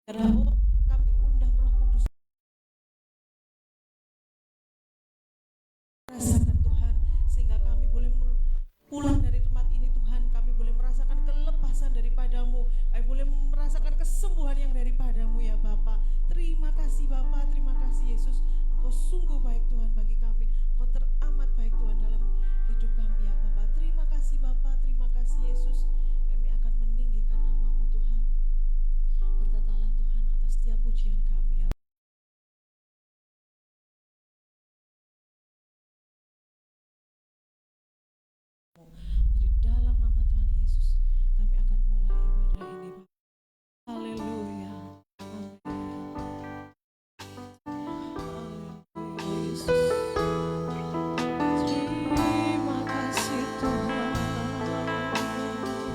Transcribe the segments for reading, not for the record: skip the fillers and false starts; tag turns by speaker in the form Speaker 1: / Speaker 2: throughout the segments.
Speaker 1: Biarlah kami undang Roh Kudus merasakan Tuhan, sehingga kami boleh pulang dari tempat ini Tuhan, kami boleh merasakan kelepasan daripadamu, kami boleh merasakan kesembuhan yang daripadamu ya Bapa. Terima kasih Bapa, terima kasih Yesus, Engkau sungguh baik Tuhan bagi kami, Engkau teramat baik Tuhan dalam hidup kami ya Bapa. Terima kasih Bapa, terima kasih Yesus, kami akan meninggikan namamu Tuhan. Bertatalah Tuhan atas setiap pujian kami ya. Di dalam nama Tuhan Yesus, kami akan mulai ibadah ini. Haleluya. Terima kasih Tuhan. Haleluya.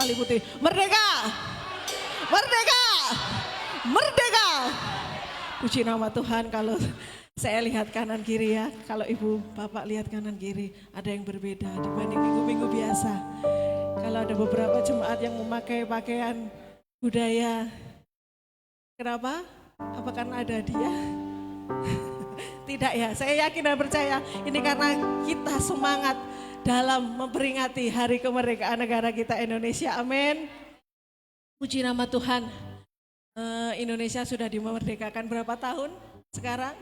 Speaker 1: bertali putih. Merdeka! Merdeka! Merdeka! Puji nama Tuhan. Kalau saya lihat kanan kiri ya, kalau ibu bapak lihat kanan kiri ada yang berbeda dibanding minggu-minggu biasa. Kalau ada beberapa jemaat yang memakai pakaian budaya, kenapa? Apa karena ada dia? Tidak ya, saya yakin dan percaya ini karena kita semangat dalam memperingati hari kemerdekaan negara kita Indonesia. Amin. Puji nama Tuhan. Indonesia sudah dimerdekakan berapa tahun sekarang?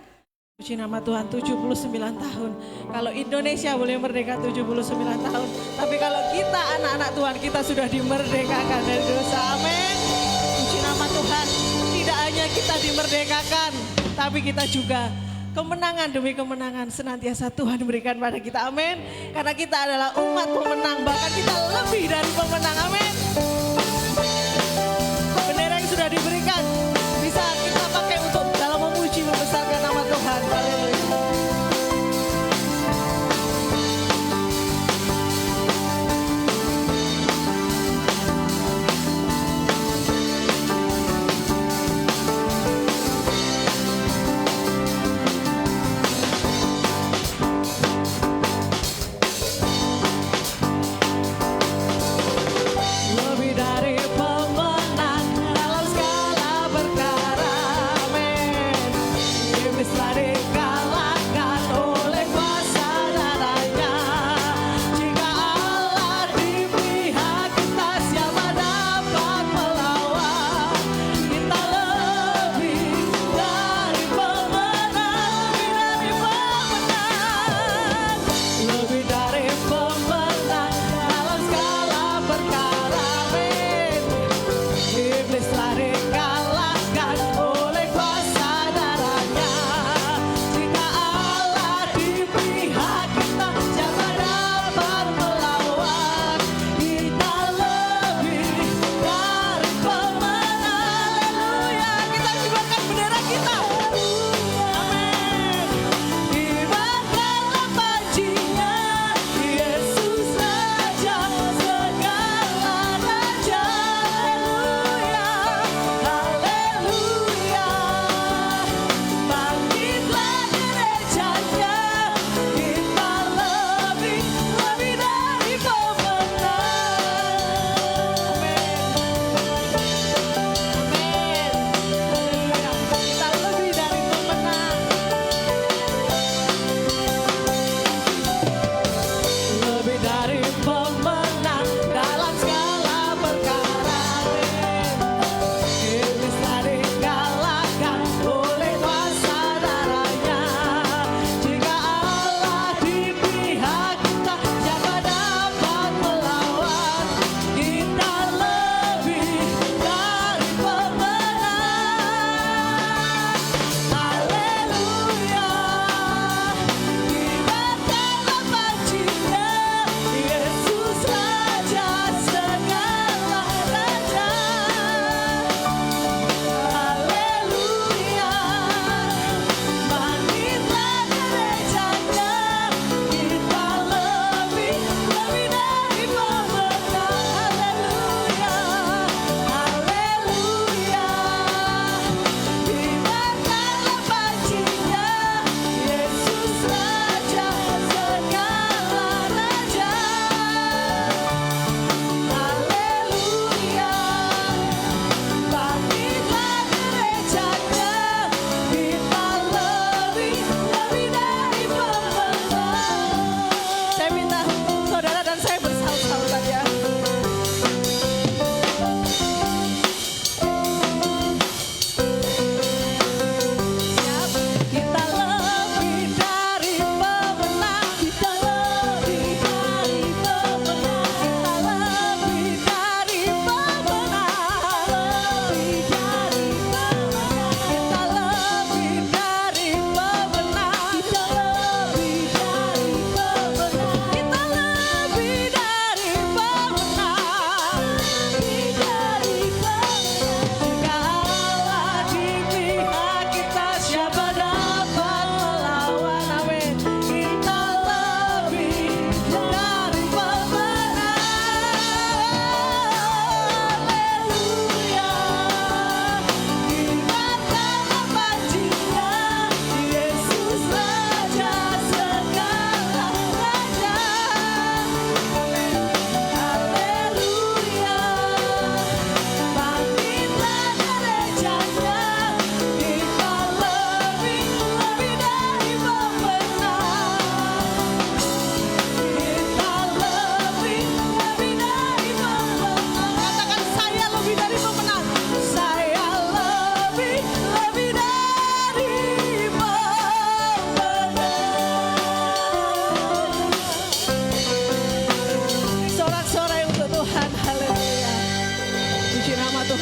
Speaker 1: Puji nama Tuhan, 79 tahun. Kalau Indonesia boleh merdeka 79 tahun. Tapi kalau kita anak-anak Tuhan, kita sudah dimerdekakan dari dosa. Amin. Puji nama Tuhan. Tidak hanya kita dimerdekakan, tapi kita juga kemenangan demi kemenangan senantiasa Tuhan berikan pada kita. Amin. Karena kita adalah umat pemenang, bahkan kita lebih dari pemenang. Amin. Bendera yang sudah diberikan bisa kita pakai untuk dalam memuji membesarkan nama Tuhan. Haleluya.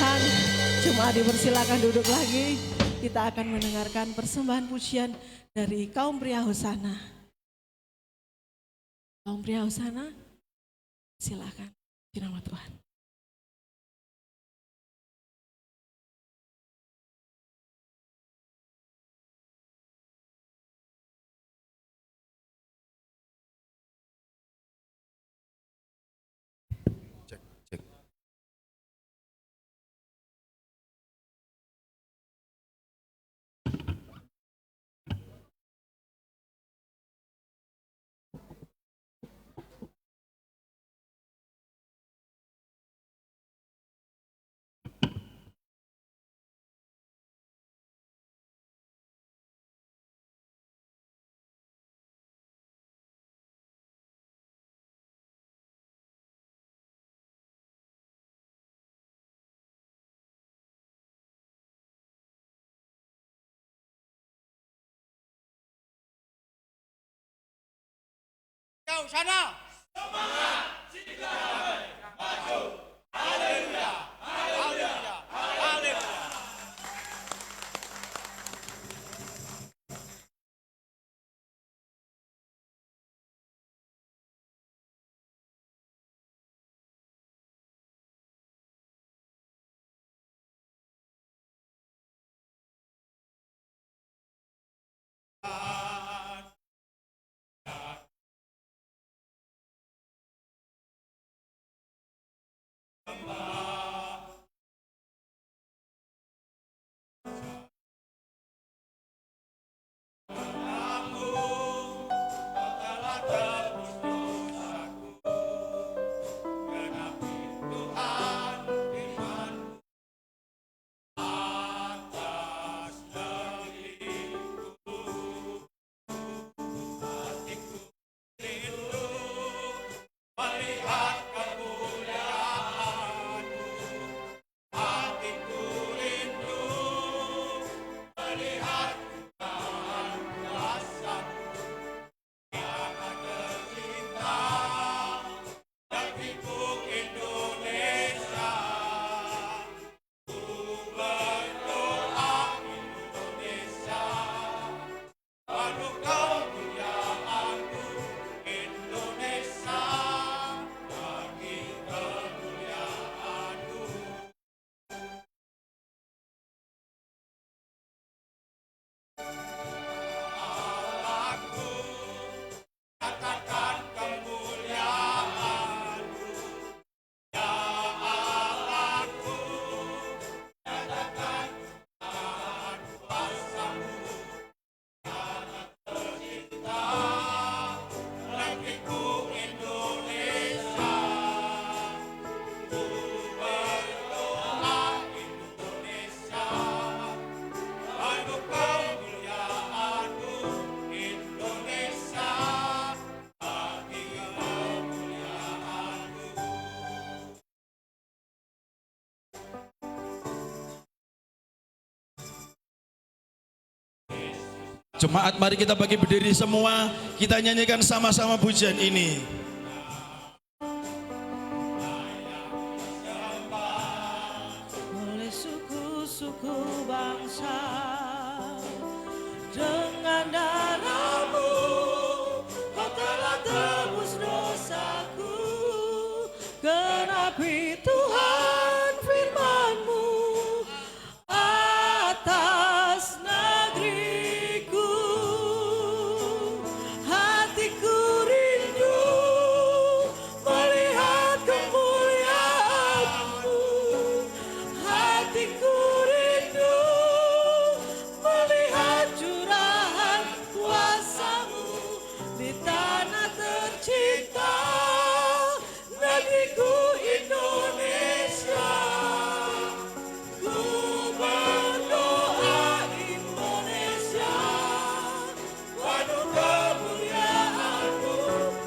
Speaker 1: Tuhan. Jemaat dipersilakan duduk lagi. Kita akan mendengarkan persembahan pujian dari kaum pria Hosana. Kaum pria Hosana, silakan. Di nama Tuhan.
Speaker 2: Kau sana. Semangat, Cicahe, maju. Haleluya, haleluya, haleluya.
Speaker 3: Jemaat, mari kita bagi berdiri semua, kita nyanyikan sama-sama pujian ini.
Speaker 1: Oleh suku-suku bangsa, dengan darah-Mu Kau telah tebus dosaku. Genapi Tuhan firman-Mu atas negeriku. Hatiku rindu melihat kemuliaan-Mu. Hatiku rindu melihat curahan kuasa-Mu di tanah tercinta, negeriku Indonesia. Ku berdoa Indonesia, penuh kemuliaan-Mu.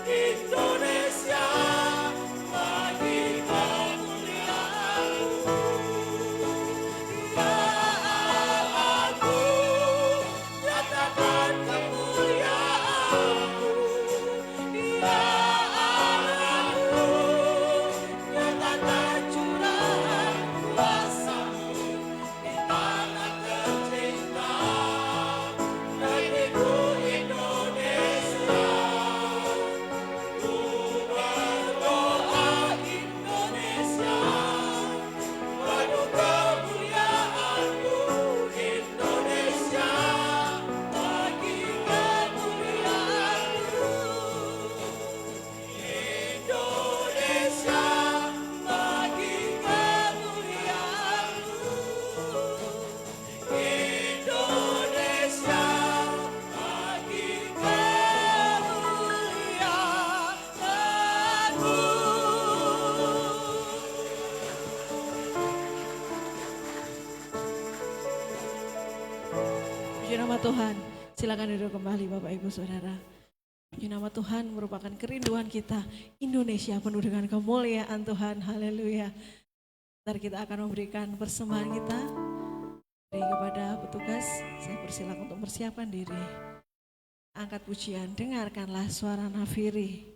Speaker 1: Indonesia, bagi kemuliaan-Mu. Puji nama Tuhan. Silakan duduk kembali Bapak Ibu Saudara. Puji nama Tuhan merupakan kerinduan kita. Indonesia penuh dengan kemuliaan Tuhan. Haleluya. Ntar kita akan memberikan persembahan kita. Beri kepada petugas. Saya persilakan untuk mempersiapkan diri. Angkat pujian, dengarkanlah suara nafiri.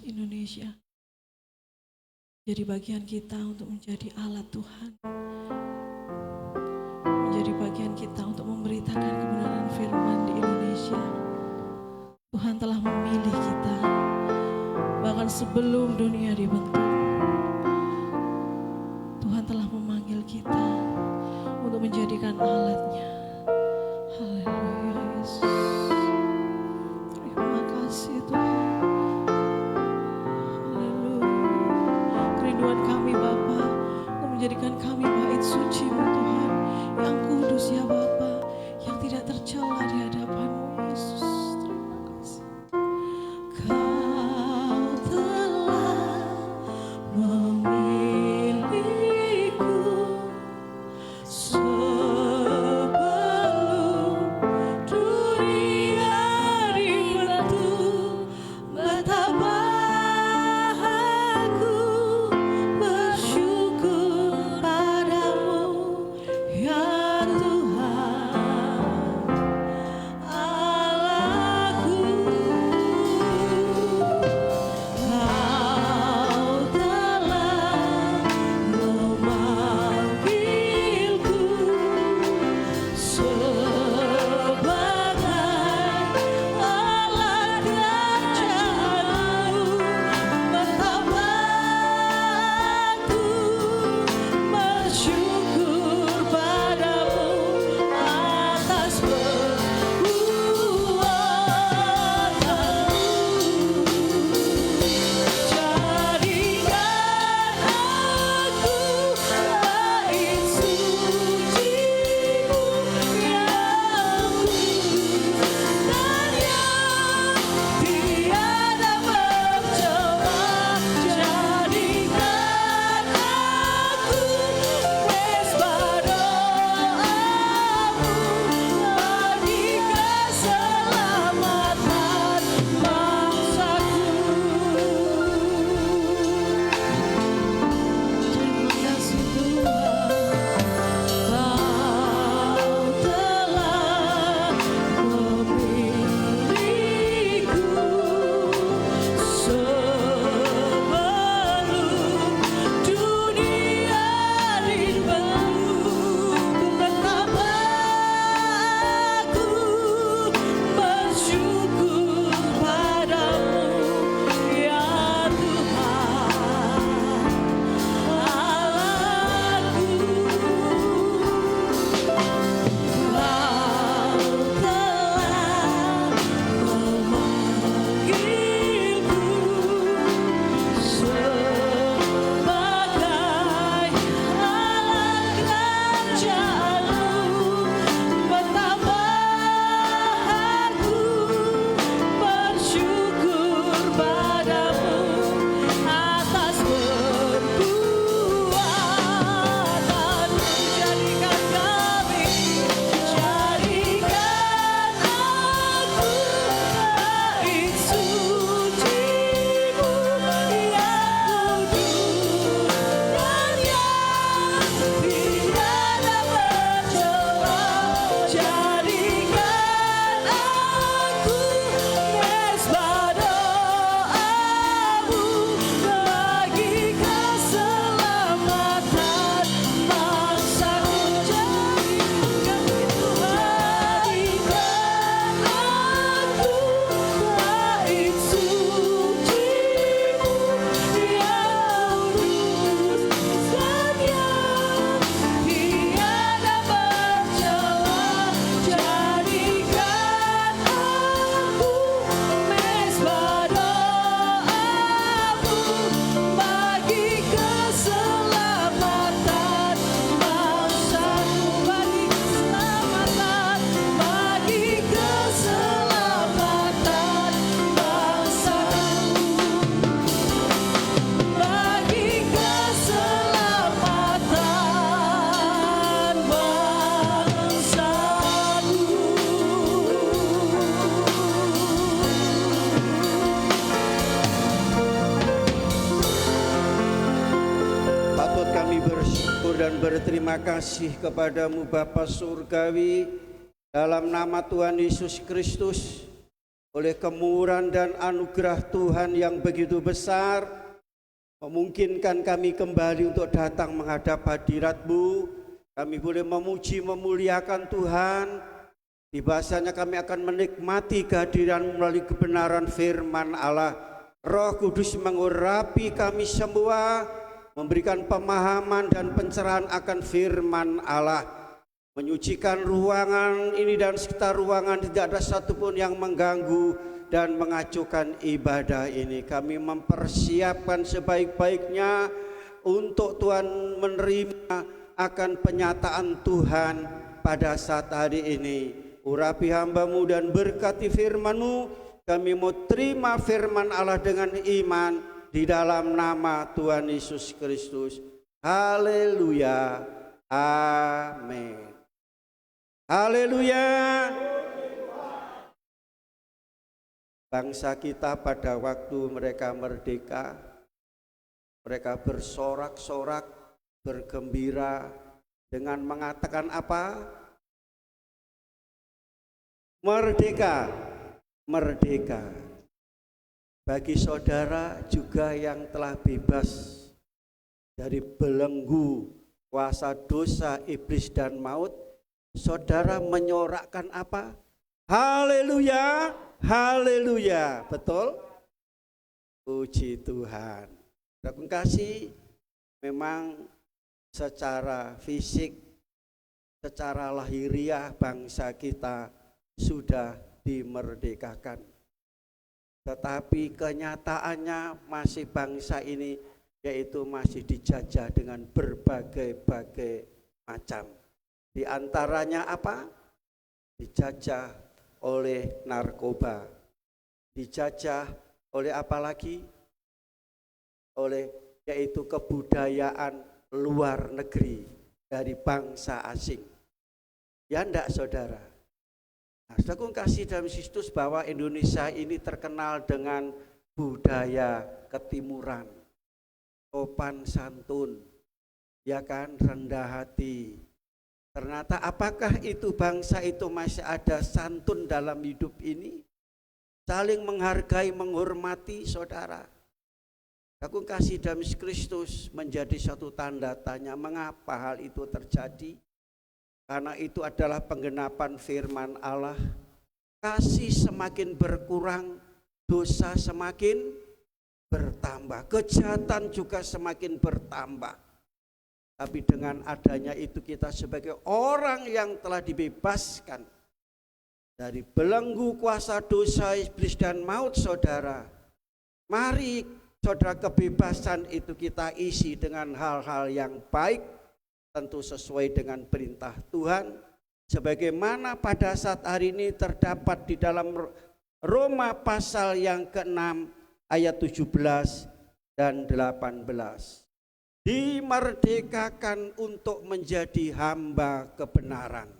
Speaker 1: Indonesia. Jadi bagian kita untuk menjadi alat Tuhan. Menjadi bagian kita untuk memberitakan kebenaran firman di Indonesia. Tuhan telah memilih kita. Bahkan sebelum dunia dibentuk. Tuhan telah memanggil kita untuk menjadikan alatnya. Haleluya Yesus. Terima kasih Tuhan. Kami Bapa, menjadikan kami bait suci-Mu Tuhan, yang kudus ya Bapa, yang tidak tercela di hadapan-Mu Yesus. Terima kasih. Kau telah memilihku sebelum dunia dibentuk. Betapa
Speaker 4: bersyukur dan berterima kasih kepadamu Bapa Surgawi, dalam nama Tuhan Yesus Kristus, oleh kemurahan dan anugerah Tuhan yang begitu besar, memungkinkan kami kembali untuk datang menghadap hadirat-Mu. Kami boleh memuji memuliakan Tuhan. Di bahasanya kami akan menikmati kehadiran melalui kebenaran firman Allah. Roh Kudus mengurapi kami semua, memberikan pemahaman dan pencerahan akan firman Allah, menyucikan ruangan ini dan sekitar ruangan, tidak ada satupun yang mengganggu dan mengacuhkan ibadah ini. Kami mempersiapkan sebaik-baiknya untuk Tuhan menerima akan penyataan Tuhan pada saat hari ini. Urapi hamba-Mu dan berkati firman-Mu. Kami mau terima firman Allah dengan iman di dalam nama Tuhan Yesus Kristus. Haleluya. Amin. Haleluya. Bangsa kita pada waktu mereka merdeka, mereka bersorak-sorak, bergembira dengan mengatakan apa? Merdeka, merdeka. Bagi saudara juga yang telah bebas dari belenggu kuasa dosa, iblis dan maut, saudara menyorakkan apa? Haleluya, haleluya. Betul? Puji Tuhan. Terima kasih. Memang secara fisik, secara lahiriah bangsa kita sudah dimerdekakan. Tetapi kenyataannya masih bangsa ini yaitu masih dijajah dengan berbagai-bagai macam. Di antaranya apa? Dijajah oleh narkoba. Dijajah oleh apa lagi? Oleh yaitu kebudayaan luar negeri dari bangsa asing. Ya enggak saudara? Nah, saudaraku kasih dalam Kristus bahwa Indonesia ini terkenal dengan budaya ketimuran, sopan santun, ya kan, rendah hati. Ternyata apakah itu bangsa itu masih ada santun dalam hidup ini? Saling menghargai, menghormati saudara. Aku kasih dalam Kristus menjadi satu tanda tanya mengapa hal itu terjadi. Karena itu adalah penggenapan firman Allah. Kasih semakin berkurang, dosa semakin bertambah, kejahatan juga semakin bertambah. Tapi dengan adanya itu kita sebagai orang yang telah dibebaskan dari belenggu kuasa dosa, iblis dan maut saudara. Mari saudara, kebebasan itu kita isi dengan hal-hal yang baik, tentu sesuai dengan perintah Tuhan, sebagaimana pada saat hari ini terdapat di dalam Roma pasal yang ke-6 ayat 17 dan 18. Dimerdekakan untuk menjadi hamba kebenaran.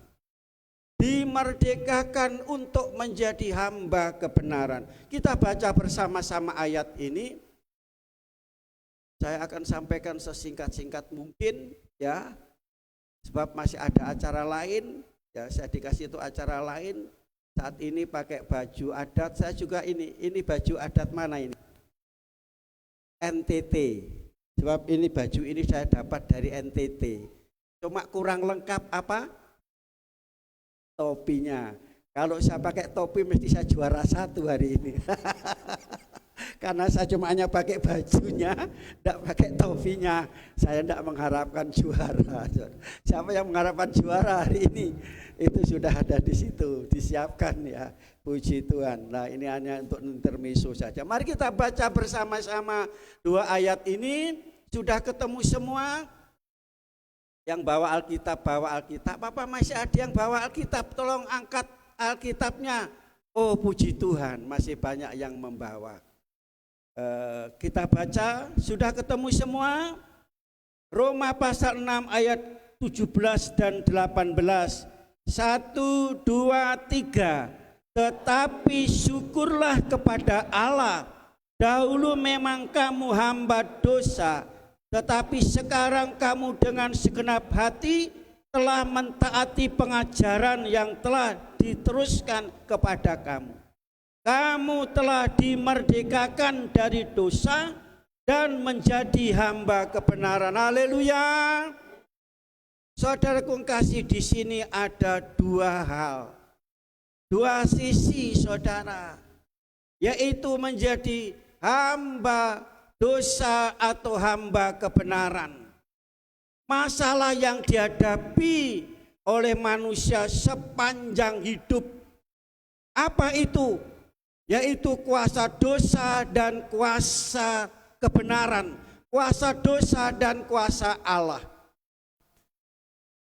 Speaker 4: Dimerdekakan untuk menjadi hamba kebenaran. Kita baca bersama-sama ayat ini. Saya akan sampaikan sesingkat-singkat mungkin ya. Sebab masih ada acara lain, ya saya dikasih itu acara lain. Saat ini pakai baju adat, saya juga ini baju adat mana ini? NTT. Sebab ini baju ini saya dapat dari NTT. Cuma kurang lengkap apa? Topinya. Kalau saya pakai topi mesti saya juara 1 hari ini. Karena saya cuma hanya pakai bajunya, tidak pakai topinya. Saya tidak mengharapkan juara. Siapa yang mengharapkan juara hari ini? Itu sudah ada di situ, disiapkan ya. Puji Tuhan. Nah ini hanya untuk intermezzo saja. Mari kita baca bersama-sama 2 ayat ini. Sudah ketemu semua? Yang bawa Alkitab, bawa Alkitab. Apa masih ada yang bawa Alkitab? Tolong angkat Alkitabnya. Oh puji Tuhan, masih banyak yang membawa. Kita baca, sudah ketemu semua? Roma pasal 6 ayat 17 dan 18. 1, 2, 3. Tetapi syukurlah kepada Allah, dahulu memang kamu hamba dosa, tetapi sekarang kamu dengan segenap hati telah mentaati pengajaran yang telah diteruskan kepada kamu. Kamu telah dimerdekakan dari dosa dan menjadi hamba kebenaran. Haleluya. Saudaraku kasih, di sini ada dua hal, dua sisi saudara, yaitu menjadi hamba dosa atau hamba kebenaran. Masalah yang dihadapi oleh manusia sepanjang hidup, apa itu? Yaitu kuasa dosa dan kuasa kebenaran, kuasa dosa dan kuasa Allah.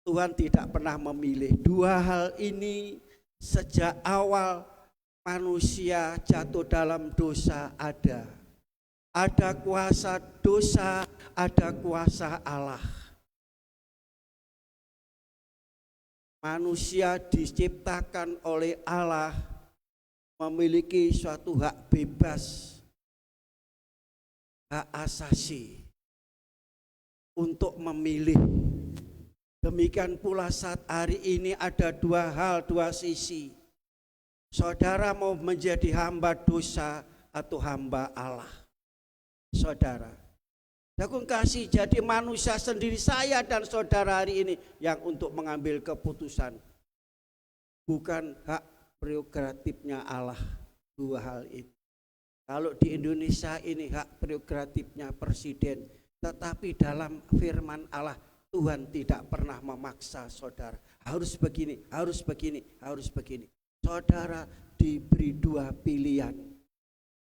Speaker 4: Tuhan tidak pernah memilih dua hal ini. Sejak awal manusia jatuh dalam dosa ada kuasa dosa, ada kuasa Allah. Manusia diciptakan oleh Allah memiliki suatu hak bebas, hak asasi untuk memilih. Demikian pula saat hari ini ada dua hal, dua sisi. Saudara mau menjadi hamba dosa atau hamba Allah? Saudara, aku kasih jadi manusia sendiri, saya dan saudara hari ini yang untuk mengambil keputusan. Bukan hak prerogatifnya Allah, dua hal itu. Kalau di Indonesia ini hak prerogatifnya presiden, tetapi dalam firman Allah Tuhan tidak pernah memaksa saudara. Harus begini, harus begini, harus begini. Saudara diberi dua pilihan.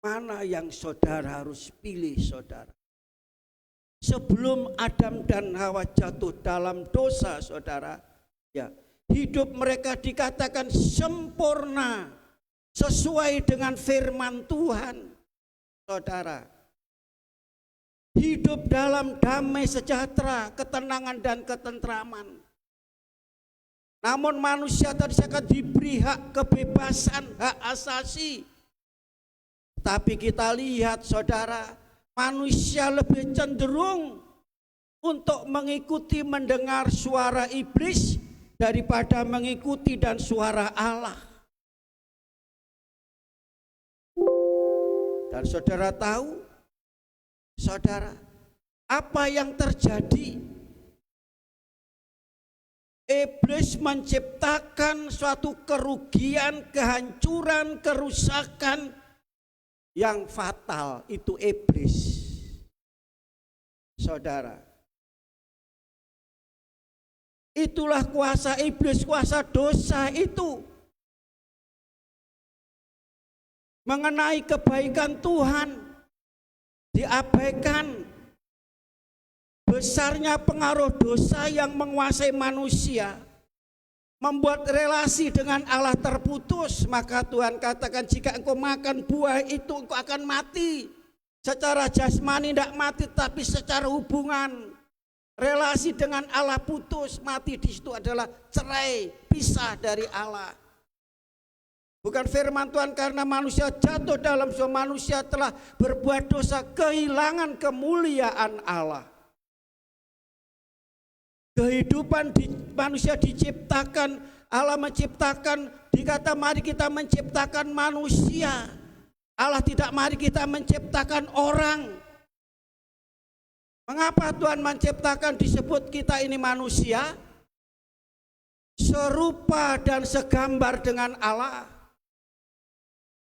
Speaker 4: Mana yang saudara harus pilih saudara? Sebelum Adam dan Hawa jatuh dalam dosa saudara, ya, hidup mereka dikatakan sempurna sesuai dengan firman Tuhan. Saudara, hidup dalam damai sejahtera, ketenangan dan ketentraman. Namun manusia tadi akan diberi hak kebebasan, hak asasi. Tapi kita lihat saudara, manusia lebih cenderung untuk mengikuti mendengar suara iblis daripada mengikuti dan suara Allah. Dan saudara tahu, saudara, apa yang terjadi? Iblis menciptakan suatu kerugian, kehancuran, kerusakan yang fatal. Itu iblis. Saudara, itulah kuasa iblis, kuasa dosa itu. Mengenai kebaikan Tuhan diabaikan. Besarnya pengaruh dosa yang menguasai manusia, membuat relasi dengan Allah terputus. Maka Tuhan katakan, jika engkau makan buah itu engkau akan mati. Secara jasmani tidak mati, tapi secara hubungan relasi dengan Allah putus. Mati di situ adalah cerai, pisah dari Allah. Bukan firman Tuhan karena manusia jatuh dalam dosa, manusia telah berbuat dosa, kehilangan kemuliaan Allah. Kehidupan manusia diciptakan, Allah menciptakan, dikata mari kita menciptakan manusia. Allah tidak mari kita menciptakan orang. Mengapa Tuhan menciptakan disebut kita ini manusia? Serupa dan segambar dengan Allah.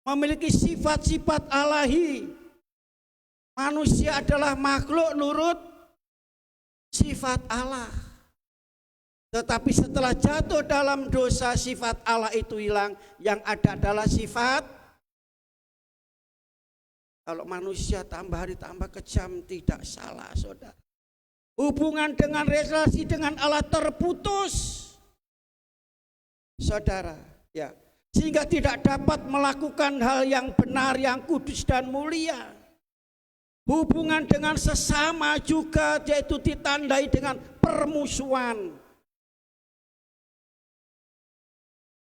Speaker 4: Memiliki sifat-sifat Allahi. Manusia adalah makhluk nurut sifat Allah. Tetapi setelah jatuh dalam dosa, sifat Allah itu hilang. Yang ada adalah sifat. Kalau manusia tambah hari tambah kejam, tidak salah saudara. Hubungan dengan relasi dengan Allah terputus. Saudara, ya. Sehingga tidak dapat melakukan hal yang benar, yang kudus dan mulia. Hubungan dengan sesama juga yaitu ditandai dengan permusuhan.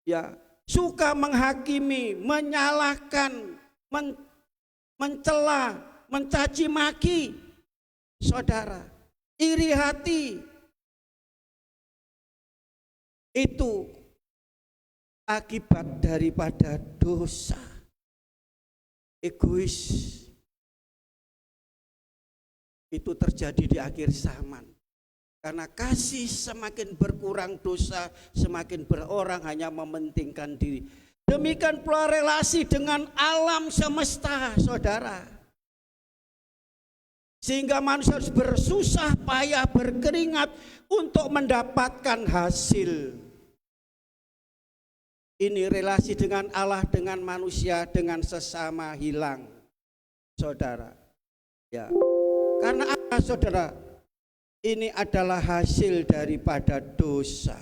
Speaker 4: Ya, suka menghakimi, menyalahkan, mencela, mencaci maki. saudara. Iri hati itu akibat daripada dosa. Egois itu terjadi di akhir zaman. Karena kasih semakin berkurang, dosa semakin berorang hanya mementingkan diri. Demikian pula relasi dengan alam semesta, saudara. Sehingga manusia harus bersusah payah, berkeringat untuk mendapatkan hasil. Ini relasi dengan Allah, dengan manusia, dengan sesama hilang, saudara. Ya, karena apa, saudara? Ini adalah hasil daripada dosa.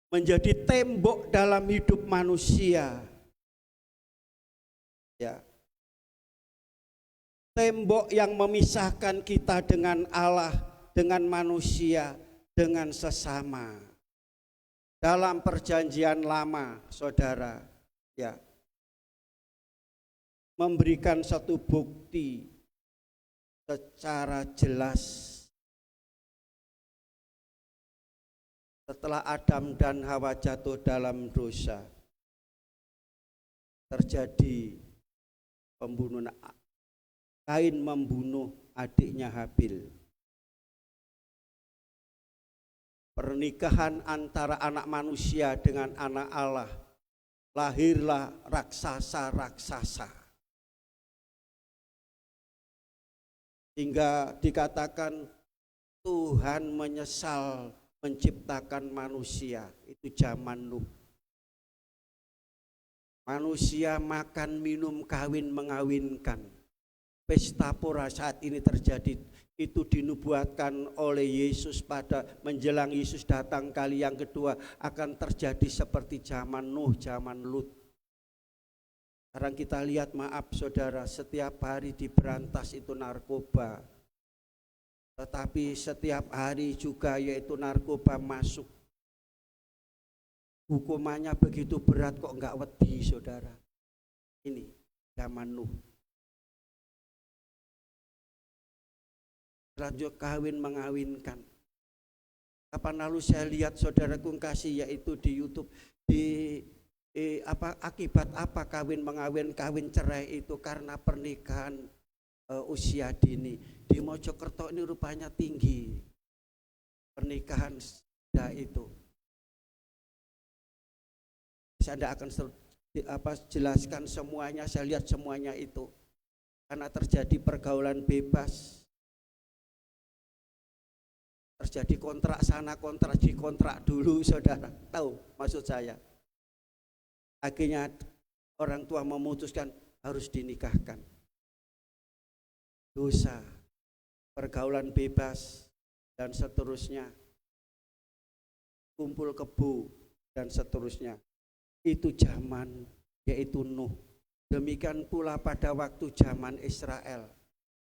Speaker 4: Menjadi tembok dalam hidup manusia. Ya. Tembok yang memisahkan kita dengan Allah, dengan manusia, dengan sesama. Dalam perjanjian lama, saudara, ya, memberikan satu bukti secara jelas setelah Adam dan Hawa jatuh dalam dosa, terjadi pembunuhan. Kain membunuh adiknya Habil. Pernikahan antara anak manusia dengan anak Allah, lahirlah raksasa-raksasa. Hingga dikatakan Tuhan menyesal menciptakan manusia, itu zaman Nuh. Manusia makan, minum, kawin, mengawinkan. Pesta pora saat ini terjadi, itu dinubuatkan oleh Yesus pada menjelang Yesus datang kali yang kedua, akan terjadi seperti zaman Nuh, zaman Lut. Sekarang kita lihat, maaf saudara, setiap hari diberantas itu narkoba. Tetapi setiap hari juga yaitu narkoba masuk. Hukumannya begitu berat kok enggak wedi, saudara. Ini zaman Nuh. Lanjut kawin mengawinkan. Kapan lalu saya lihat saudaraku kasih yaitu di YouTube akibat apa kawin mengawin, kawin cerai itu karena pernikahan usia dini. Di Mojokerto ini rupanya tinggi pernikahan itu. Saya tidak akan jelaskan semuanya, saya lihat semuanya itu karena terjadi pergaulan bebas. Terjadi kontrak sana, kontrak di kontrak dulu, saudara. Tahu maksud saya? Akhirnya orang tua memutuskan harus dinikahkan. Dosa, pergaulan bebas, dan seterusnya. Kumpul kebo, dan seterusnya. Itu zaman, yaitu Nuh. Demikian pula pada waktu zaman Israel.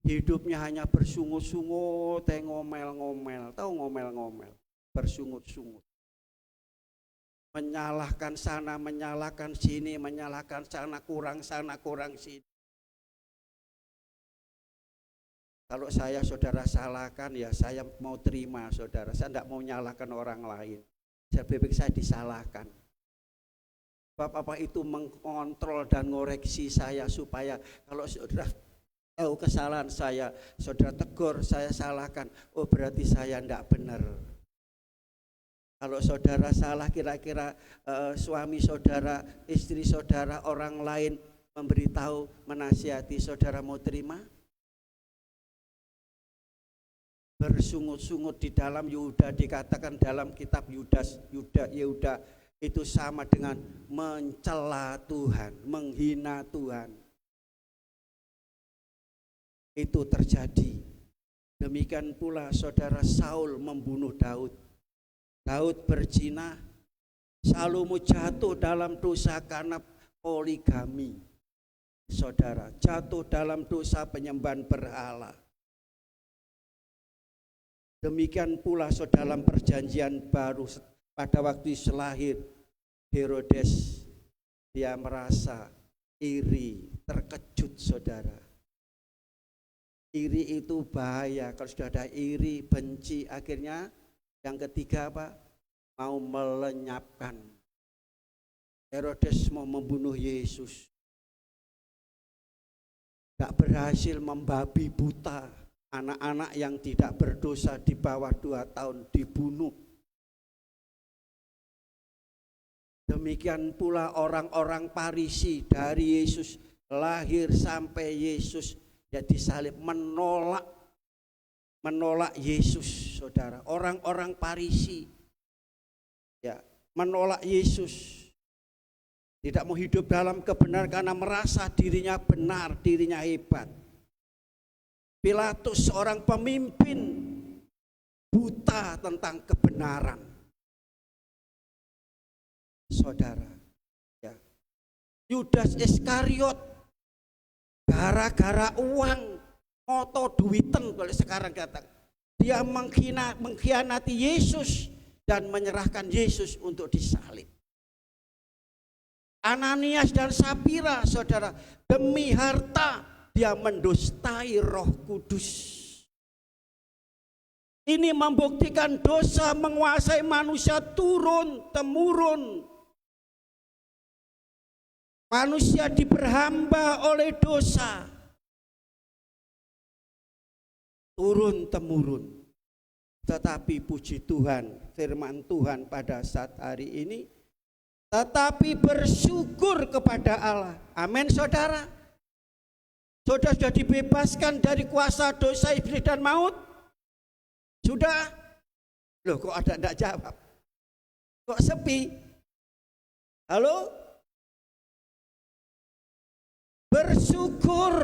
Speaker 4: Hidupnya hanya bersungut-sungut, ngomel-ngomel. Tahu ngomel-ngomel? Bersungut-sungut. Menyalahkan sana, menyalahkan sini, menyalahkan sana, kurang sini. Kalau saya saudara salahkan, ya saya mau terima saudara. Saya tidak mau menyalahkan orang lain. Saya bebek saya disalahkan. Bapak itu mengontrol dan ngoreksi saya supaya kalau saudara tahu kesalahan saya, saudara tegur, saya salahkan. Oh berarti saya tidak benar. Kalau saudara salah, kira-kira suami saudara, istri saudara, orang lain memberitahu, menasihati, saudara mau terima? Bersungut-sungut di dalam Yehuda dikatakan dalam kitab Yehuda itu sama dengan mencela Tuhan, menghina Tuhan. Itu terjadi. Demikian pula saudara Saul membunuh Daud. Daud berzina, Salomo jatuh dalam dosa karena poligami. Saudara, jatuh dalam dosa penyembahan berhala. Demikian pula saudara dalam perjanjian baru pada waktu lahir Herodes, dia merasa iri, terkejut saudara. Iri itu bahaya. Kalau sudah ada iri, benci, akhirnya yang ketiga apa? Mau melenyapkan. Herodes mau membunuh Yesus. Tak berhasil, membabi buta. Anak-anak yang tidak berdosa di bawah 2 tahun dibunuh. Demikian pula orang-orang Farisi dari Yesus lahir sampai Yesus jadi salib, menolak Yesus, saudara. Orang-orang Farisi ya menolak Yesus, tidak mau hidup dalam kebenaran karena merasa dirinya benar, dirinya hebat. Pilatus seorang pemimpin buta tentang kebenaran, saudara. Ya. Yudas Iskariot gara-gara uang, moto duiten kalau sekarang kata, dia mengkhianati Yesus dan menyerahkan Yesus untuk disalib. Ananias dan Sapira, saudara, demi harta dia mendustai Roh Kudus. Ini membuktikan dosa menguasai manusia turun temurun. Manusia diperhamba oleh dosa turun temurun. Tetapi puji Tuhan, firman Tuhan pada saat hari ini, tetapi bersyukur kepada Allah. Amin, saudara. Saudara sudah dibebaskan dari kuasa dosa, iblis dan maut? Sudah? Loh, kok ada enggak jawab? Kok sepi? Halo? Bersyukur.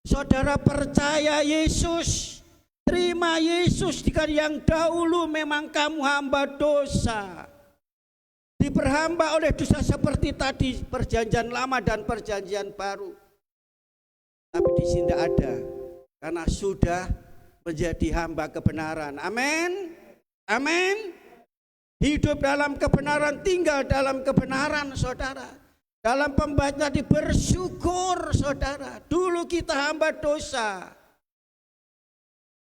Speaker 4: Saudara percaya Yesus, terima Yesus. Jika yang dahulu memang kamu hamba dosa, diperhamba oleh dosa seperti tadi perjanjian lama dan perjanjian baru. Tapi di sini tidak ada, karena sudah menjadi hamba kebenaran. Amin. Amin. Hidup dalam kebenaran, tinggal dalam kebenaran, saudara. Dalam pembacaan tadi bersyukur, saudara. Dulu kita hamba dosa,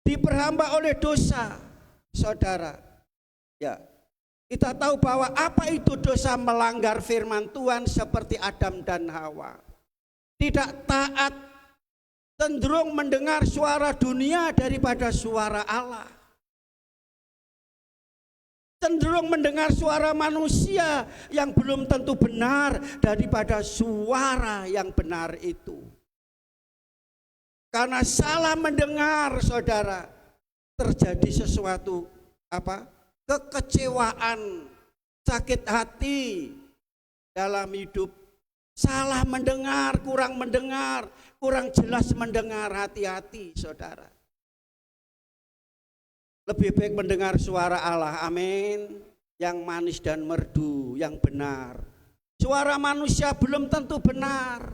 Speaker 4: diperhamba oleh dosa, saudara. Ya, kita tahu bahwa apa itu dosa, melanggar firman Tuhan seperti Adam dan Hawa. Tidak taat, cenderung mendengar suara dunia daripada suara Allah. Cenderung mendengar suara manusia yang belum tentu benar daripada suara yang benar itu. Karena salah mendengar, saudara, terjadi sesuatu apa? Kekecewaan, sakit hati dalam hidup. Salah mendengar, kurang jelas mendengar, hati-hati, saudara. Lebih baik mendengar suara Allah, amin, yang manis dan merdu, yang benar. Suara manusia belum tentu benar.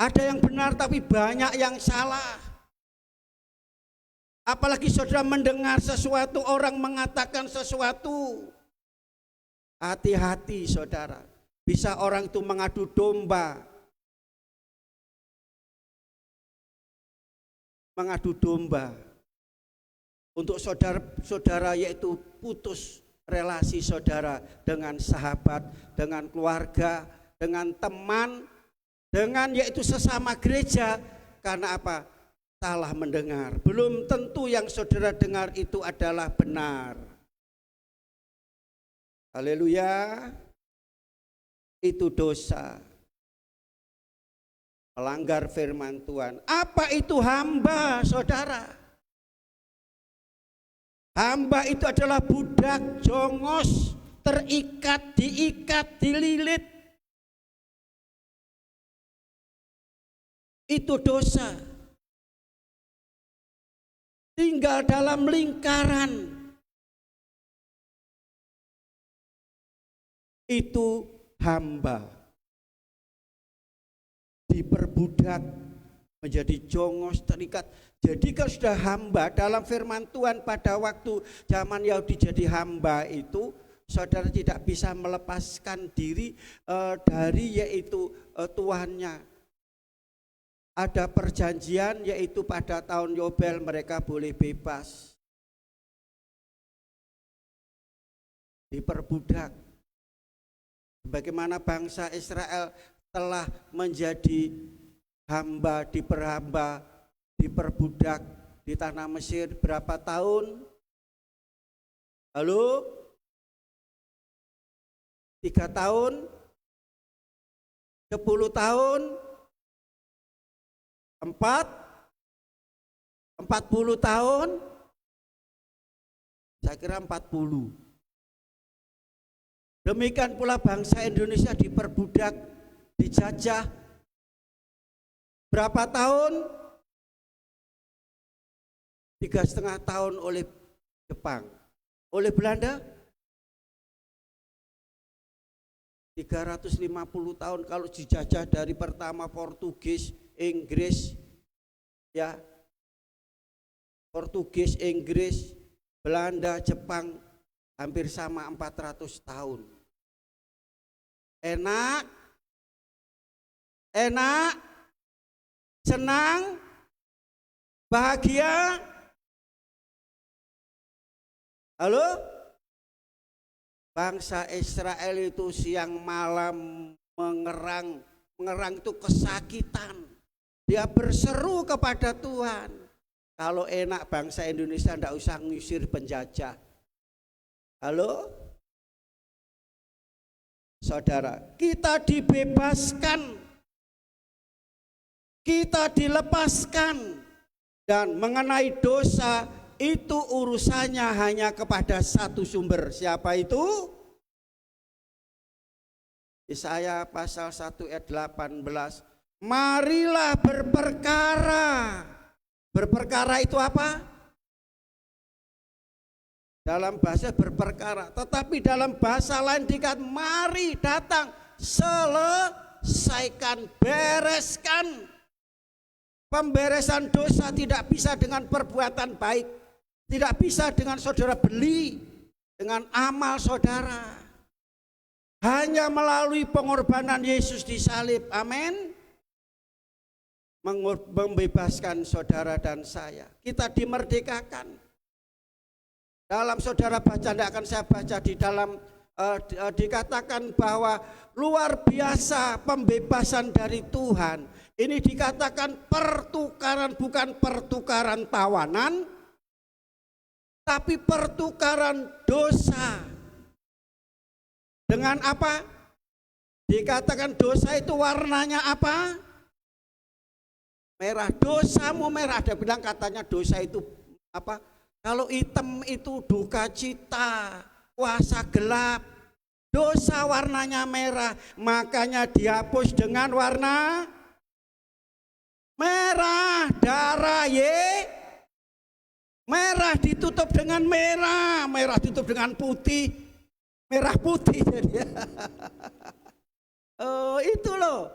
Speaker 4: Ada yang benar tapi banyak yang salah. Apalagi saudara mendengar sesuatu, orang mengatakan sesuatu. Hati-hati, saudara. Bisa orang itu mengadu domba. Mengadu domba. Untuk saudara-saudara, yaitu putus relasi saudara dengan sahabat, dengan keluarga, dengan teman, dengan yaitu sesama gereja. Karena apa? Salah mendengar. Belum tentu yang saudara dengar itu adalah benar. Haleluya. Itu dosa. Melanggar firman Tuhan. Apa itu hamba, saudara? Hamba itu adalah budak, jongos, terikat, diikat, dililit. Itu dosa. Tinggal dalam lingkaran. Itu hamba. Diperbudak, menjadi jongos, terikat. Jadi kalau sudah hamba dalam firman Tuhan pada waktu zaman Yahudi jadi hamba itu, saudara tidak bisa melepaskan diri dari yaitu tuannya. ada perjanjian, yaitu pada tahun Yobel mereka boleh bebas diperbudak. Bagaimana bangsa Israel telah menjadi hamba, diperhamba, diperbudak di tanah Mesir berapa tahun? Halo? 3 tahun? 10 tahun? 40 tahun? Saya kira 40. Demikian pula bangsa Indonesia diperbudak, dijajah. Berapa tahun? 3,5 tahun oleh Jepang. Oleh Belanda? 350 tahun. Kalau dijajah dari pertama Portugis, Inggris, ya, Portugis, Inggris, Belanda, Jepang, hampir sama 400 tahun. Enak, enak, senang, bahagia. Halo? Bangsa Israel itu siang malam mengerang itu kesakitan. Dia berseru kepada Tuhan. Kalau enak bangsa Indonesia tidak usah ngusir penjajah. Halo? Saudara, kita dibebaskan. Kita dilepaskan. Dan mengenai dosa itu urusannya hanya kepada satu sumber. Siapa itu? Yesaya pasal 1 ayat 18. Marilah berperkara. Berperkara itu apa? Dalam bahasa berperkara. Tetapi dalam bahasa lain dikatakan mari datang, selesaikan, bereskan. Pemberesan dosa tidak bisa dengan perbuatan baik. Tidak bisa dengan saudara beli, dengan amal saudara. Hanya melalui pengorbanan Yesus di salib. Amin. Membebaskan saudara dan saya. Kita dimerdekakan. Dalam saudara baca, tidak akan saya baca, di dalam dikatakan bahwa luar biasa pembebasan dari Tuhan. Ini dikatakan pertukaran, bukan pertukaran tawanan, tapi pertukaran dosa. Dengan apa? Dikatakan dosa itu warnanya apa? Merah. Dosamu merah. Ada bilang katanya dosa itu apa? Kalau hitam itu duka cita, kuasa gelap. Dosa warnanya merah, makanya dihapus dengan warna merah. Darah merah ditutup dengan merah, merah ditutup dengan putih, merah putih jadi. Oh, itu loh.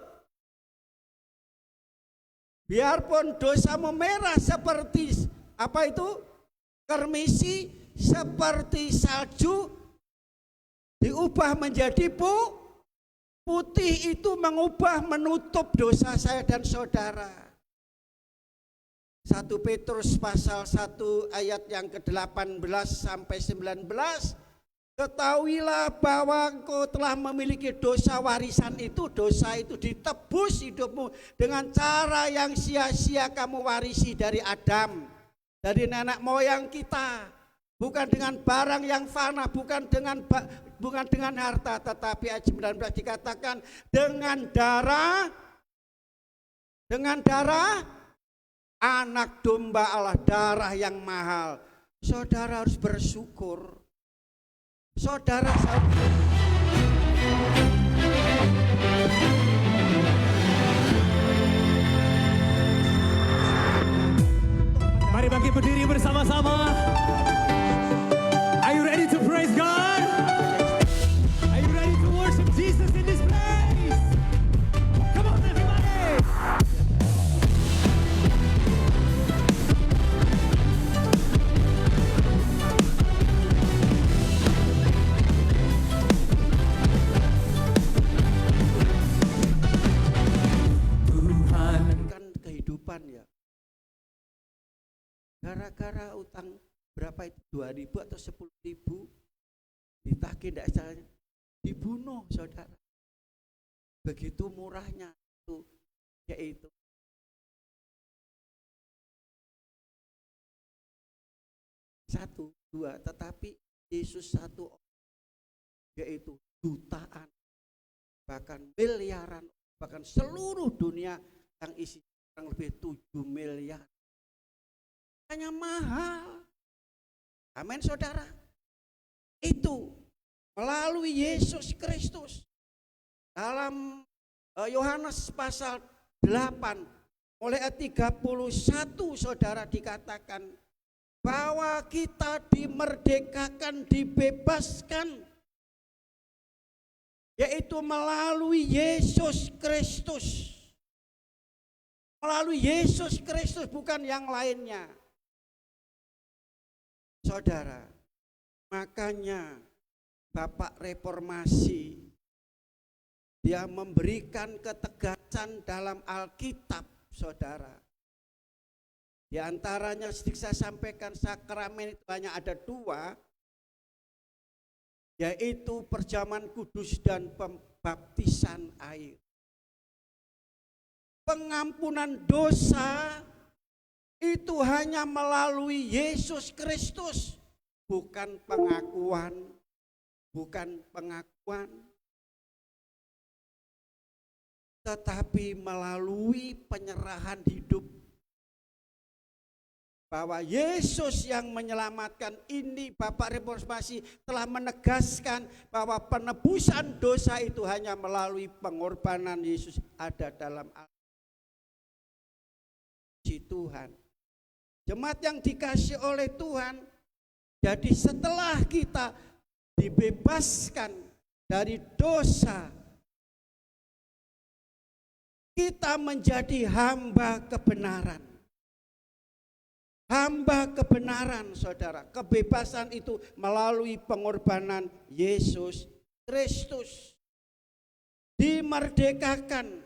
Speaker 4: Biarpun dosamu merah seperti apa itu? Kermisi, seperti salju, diubah menjadi putih. Itu mengubah, menutup dosa saya dan saudara. 1 Petrus pasal 1 ayat yang ke-18 sampai 19. Ketahuilah bahwa engkau telah memiliki dosa warisan itu. Dosa itu ditebus hidupmu dengan cara yang sia-sia kamu warisi dari Adam, dari nenek moyang kita. Bukan dengan barang yang fana, bukan dengan harta, tetapi ayat 19 dikatakan dengan darah anak domba Allah, darah yang mahal. Saudara harus bersyukur. Saudara,
Speaker 5: mari bangkit berdiri bersama-sama. Are you ready to praise God? Are you ready to worship Jesus in this place? Come on everybody.
Speaker 4: saudara utang berapa itu, 2.000 atau 10.000, ditagih tidak caranya, dibunuh saudara. Begitu murahnya itu, yaitu satu, dua, tetapi Yesus satu, yaitu jutaan, bahkan miliaran, bahkan seluruh dunia yang isi kurang lebih 7 miliar. Hanya mahal. Amin saudara. Itu melalui Yesus Kristus. Dalam Yohanes pasal 8 mulai ayat 31 saudara dikatakan bahwa kita dimerdekakan, dibebaskan, yaitu melalui Yesus Kristus. Melalui Yesus Kristus, bukan yang lainnya. Saudara, makanya Bapak Reformasi dia memberikan ketegasan dalam Alkitab, saudara. Di antaranya sedikit saya sampaikan, sakramen itu hanya ada 2, yaitu perjamuan kudus dan pembaptisan air. Pengampunan dosa itu hanya melalui Yesus Kristus, bukan pengakuan, tetapi melalui penyerahan hidup. Bahwa Yesus yang menyelamatkan ini, Bapak Reformasi telah menegaskan bahwa penebusan dosa itu hanya melalui pengorbanan Yesus ada dalam Tuhan. Jemaat yang dikasih oleh Tuhan, jadi setelah kita dibebaskan dari dosa, kita menjadi hamba kebenaran. Hamba kebenaran, saudara. Kebebasan itu melalui pengorbanan Yesus Kristus. Dimerdekakan,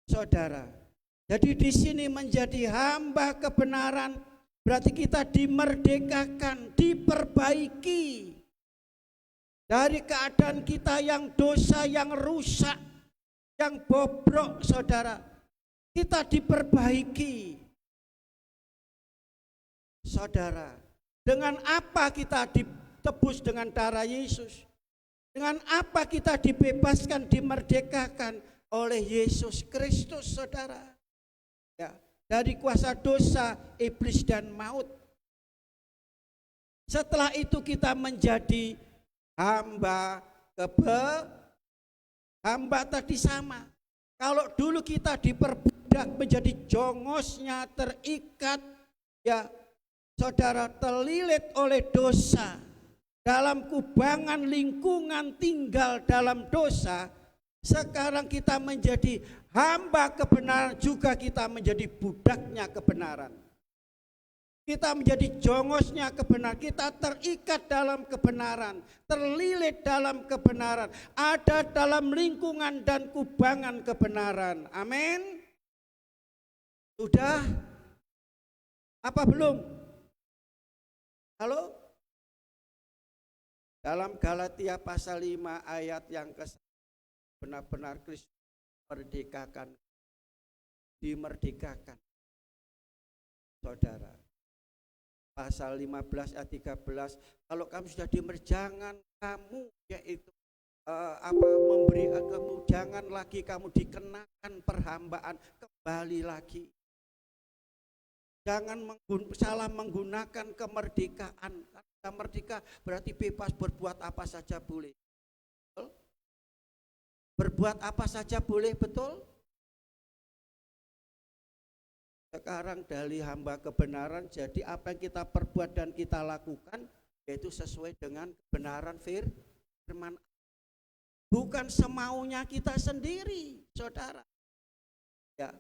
Speaker 4: saudara. Jadi di sini menjadi hamba kebenaran, berarti kita dimerdekakan, diperbaiki dari keadaan kita yang dosa, yang rusak, yang bobrok, saudara. Kita diperbaiki. Saudara, dengan apa kita ditebus dengan darah Yesus? Dengan apa kita dibebaskan, dimerdekakan oleh Yesus Kristus, saudara? Ya, dari kuasa dosa, iblis dan maut. Setelah itu kita menjadi hamba hamba tadi sama. Kalau dulu kita diperbudak menjadi jongosnya, terikat, ya saudara, terlilit oleh dosa, dalam kubangan lingkungan tinggal dalam dosa. Sekarang kita menjadi hamba kebenaran, juga kita menjadi budaknya kebenaran. Kita menjadi jongosnya kebenaran, kita terikat dalam kebenaran, terlilit dalam kebenaran, ada dalam lingkungan dan kubangan kebenaran. Amin. Sudah? Apa belum? Halo? Dalam Galatia pasal 5 ayat yang ke-1, benar-benar Kristus merdekakan, dimerdekakan. Saudara, pasal 15 ayat 13, kalau kamu sudah jangan kamu yaitu memberi kamu, jangan lagi kamu dikenakan perhambaan, kembali lagi. Jangan salah menggunakan kemerdekaan. Karena merdeka berarti bebas, berbuat apa saja boleh. Betul? Berbuat apa saja boleh, betul? Sekarang dari hamba kebenaran, jadi apa yang kita perbuat dan kita lakukan yaitu sesuai dengan kebenaran firman. Bukan semaunya kita sendiri, saudara. Ya.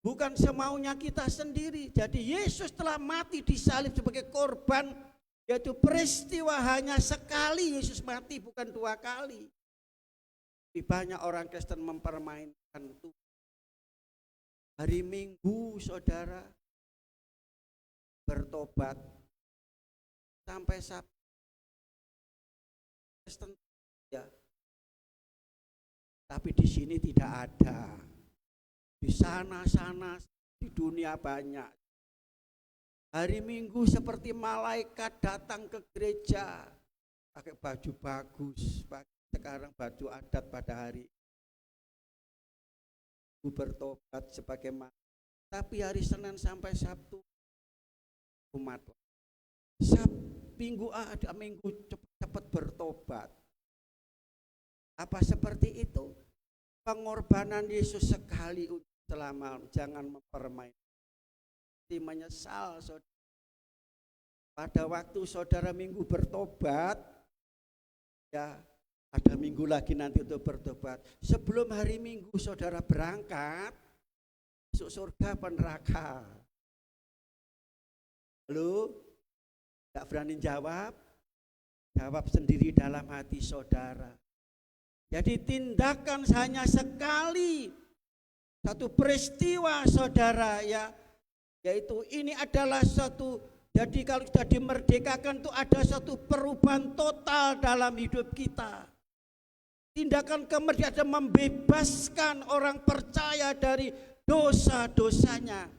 Speaker 4: Bukan semaunya kita sendiri. Jadi Yesus telah mati di salib sebagai korban, yaitu peristiwa hanya sekali Yesus mati, bukan 2 kali. Banyak orang Kristen mempermainkan itu. Hari Minggu, saudara, bertobat sampai Sabtu Kristen ya. Tapi di sini tidak ada. Di sana-sana di dunia banyak. Hari Minggu seperti malaikat datang ke gereja pakai baju bagus, sekarang baju adat pada hari bertobat sebagaimana. Tapi hari Senin sampai Sabtu umat. Minggu ada minggu cepat bertobat. Apa seperti itu? Pengorbanan Yesus sekali selama, jangan mempermainkan. Menyesal saudara. Pada waktu saudara minggu bertobat, ya ada minggu lagi nanti untuk bertobat. Sebelum hari Minggu saudara berangkat, masuk surga apa neraka? Halo? Tidak berani jawab? Jawab sendiri dalam hati saudara. Jadi tindakan hanya sekali, satu peristiwa saudara ya, yaitu ini adalah satu, jadi kalau sudah dimerdekakan itu ada satu perubahan total dalam hidup kita. Tindakan kemerdekaan membebaskan orang percaya dari dosa-dosanya.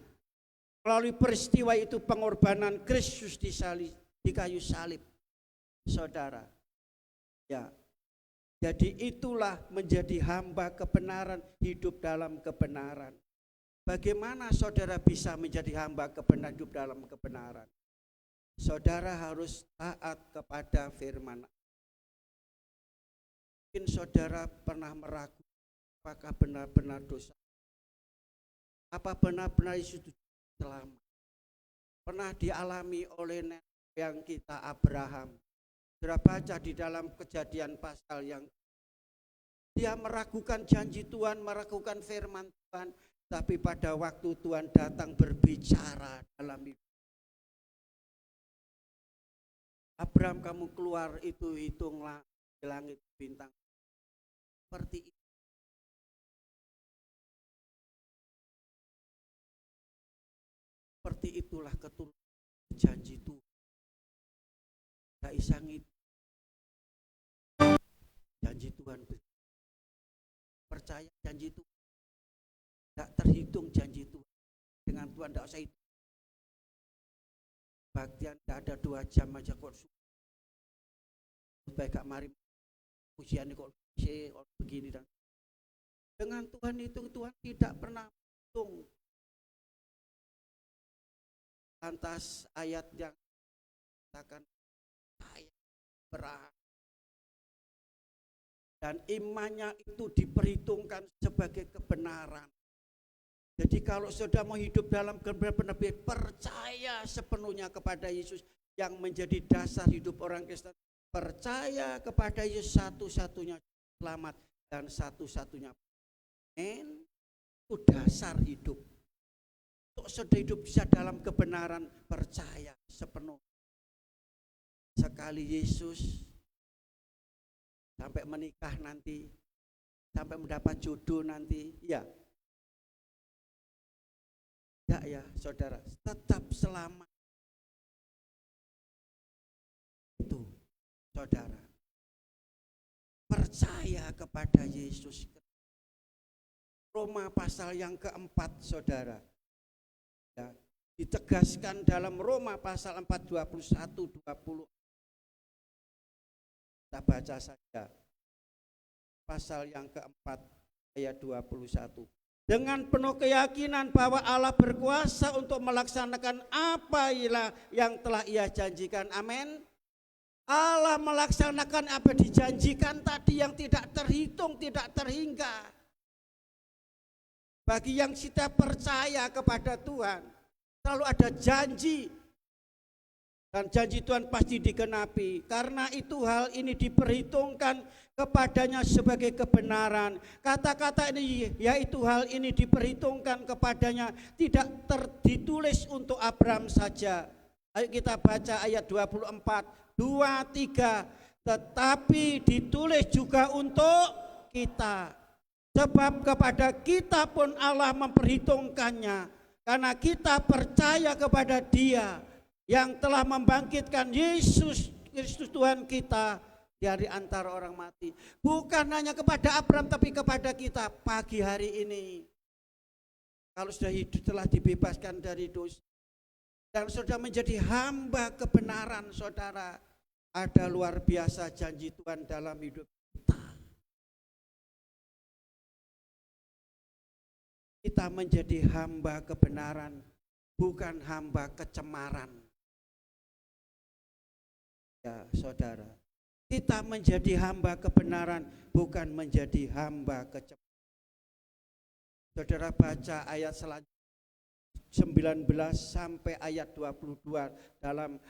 Speaker 4: Melalui peristiwa itu pengorbanan Kristus di kayu salib. Saudara. Ya. Jadi itulah menjadi hamba kebenaran, hidup dalam kebenaran. Bagaimana saudara bisa menjadi hamba kebenaran, hidup dalam kebenaran? Saudara harus taat kepada firman. Mungkin saudara pernah meragukan apakah benar-benar dosa, apa benar-benar Yesus selamat. Pernah dialami oleh nenek yang kita Abraham. Saudara baca di dalam Kejadian pasal yang dia meragukan janji Tuhan, meragukan firman Tuhan, tapi pada waktu Tuhan datang berbicara dalam hidup. Abraham, kamu keluar itu, hitunglah di langit bintang. Seperti itu. Seperti itulah ketulusan janji Tuhan. Tak isang itu. Janji Tuhan. Percaya janji Tuhan. Tak terhitung janji Tuhan. Dengan Tuhan tak usah itu. Baktian tak ada 2 jam aja kok. Baik Kak Mari. Usianya kok begini dan dengan Tuhan itu Tuhan tidak pernah hitung. Lantas ayat yang katakan saya berah dan imannya itu diperhitungkan sebagai kebenaran. Jadi kalau sudah mau hidup dalam kebenaran, percaya sepenuhnya kepada Yesus yang menjadi dasar hidup orang Kristen. Percaya kepada Yesus satu-satunya selamat dan satu-satunya itu dasar hidup. Untuk sudah hidup bisa dalam kebenaran, percaya sepenuh. Sekali Yesus sampai menikah nanti, sampai mendapat jodoh nanti, ya. Ya saudara, tetap selamat. Itu saudara. Percaya kepada Yesus. Roma pasal yang keempat saudara. Ya, ditegaskan dalam Roma pasal 4, 21, 20. Kita baca saja. Pasal yang keempat ayat 21. Dengan penuh keyakinan bahwa Allah berkuasa untuk melaksanakan apa yang telah Ia janjikan. Amin. Allah melaksanakan apa dijanjikan tadi yang tidak terhitung, tidak terhingga. Bagi yang kita percaya kepada Tuhan, selalu ada janji. Dan janji Tuhan pasti digenapi. Karena itu hal ini diperhitungkan kepadanya sebagai kebenaran. Kata-kata ini, yaitu hal ini diperhitungkan kepadanya, tidak ditulis untuk Abraham saja. Ayo kita baca ayat 24, 2, 3. Tetapi ditulis juga untuk kita. Sebab kepada kita pun Allah memperhitungkannya. Karena kita percaya kepada Dia. yang telah membangkitkan Yesus Kristus Tuhan kita dari antara orang mati. Bukan hanya kepada Abraham tapi kepada kita pagi hari ini. Kalau sudah hidup telah dibebaskan dari dosa dan sudah menjadi hamba kebenaran, saudara, ada luar biasa janji Tuhan dalam hidup kita. Kita menjadi hamba kebenaran, bukan hamba kecemaran. Ya, saudara, kita menjadi hamba kebenaran, bukan menjadi hamba kecemaran. Saudara baca ayat selanjutnya 19 sampai ayat 22 dalam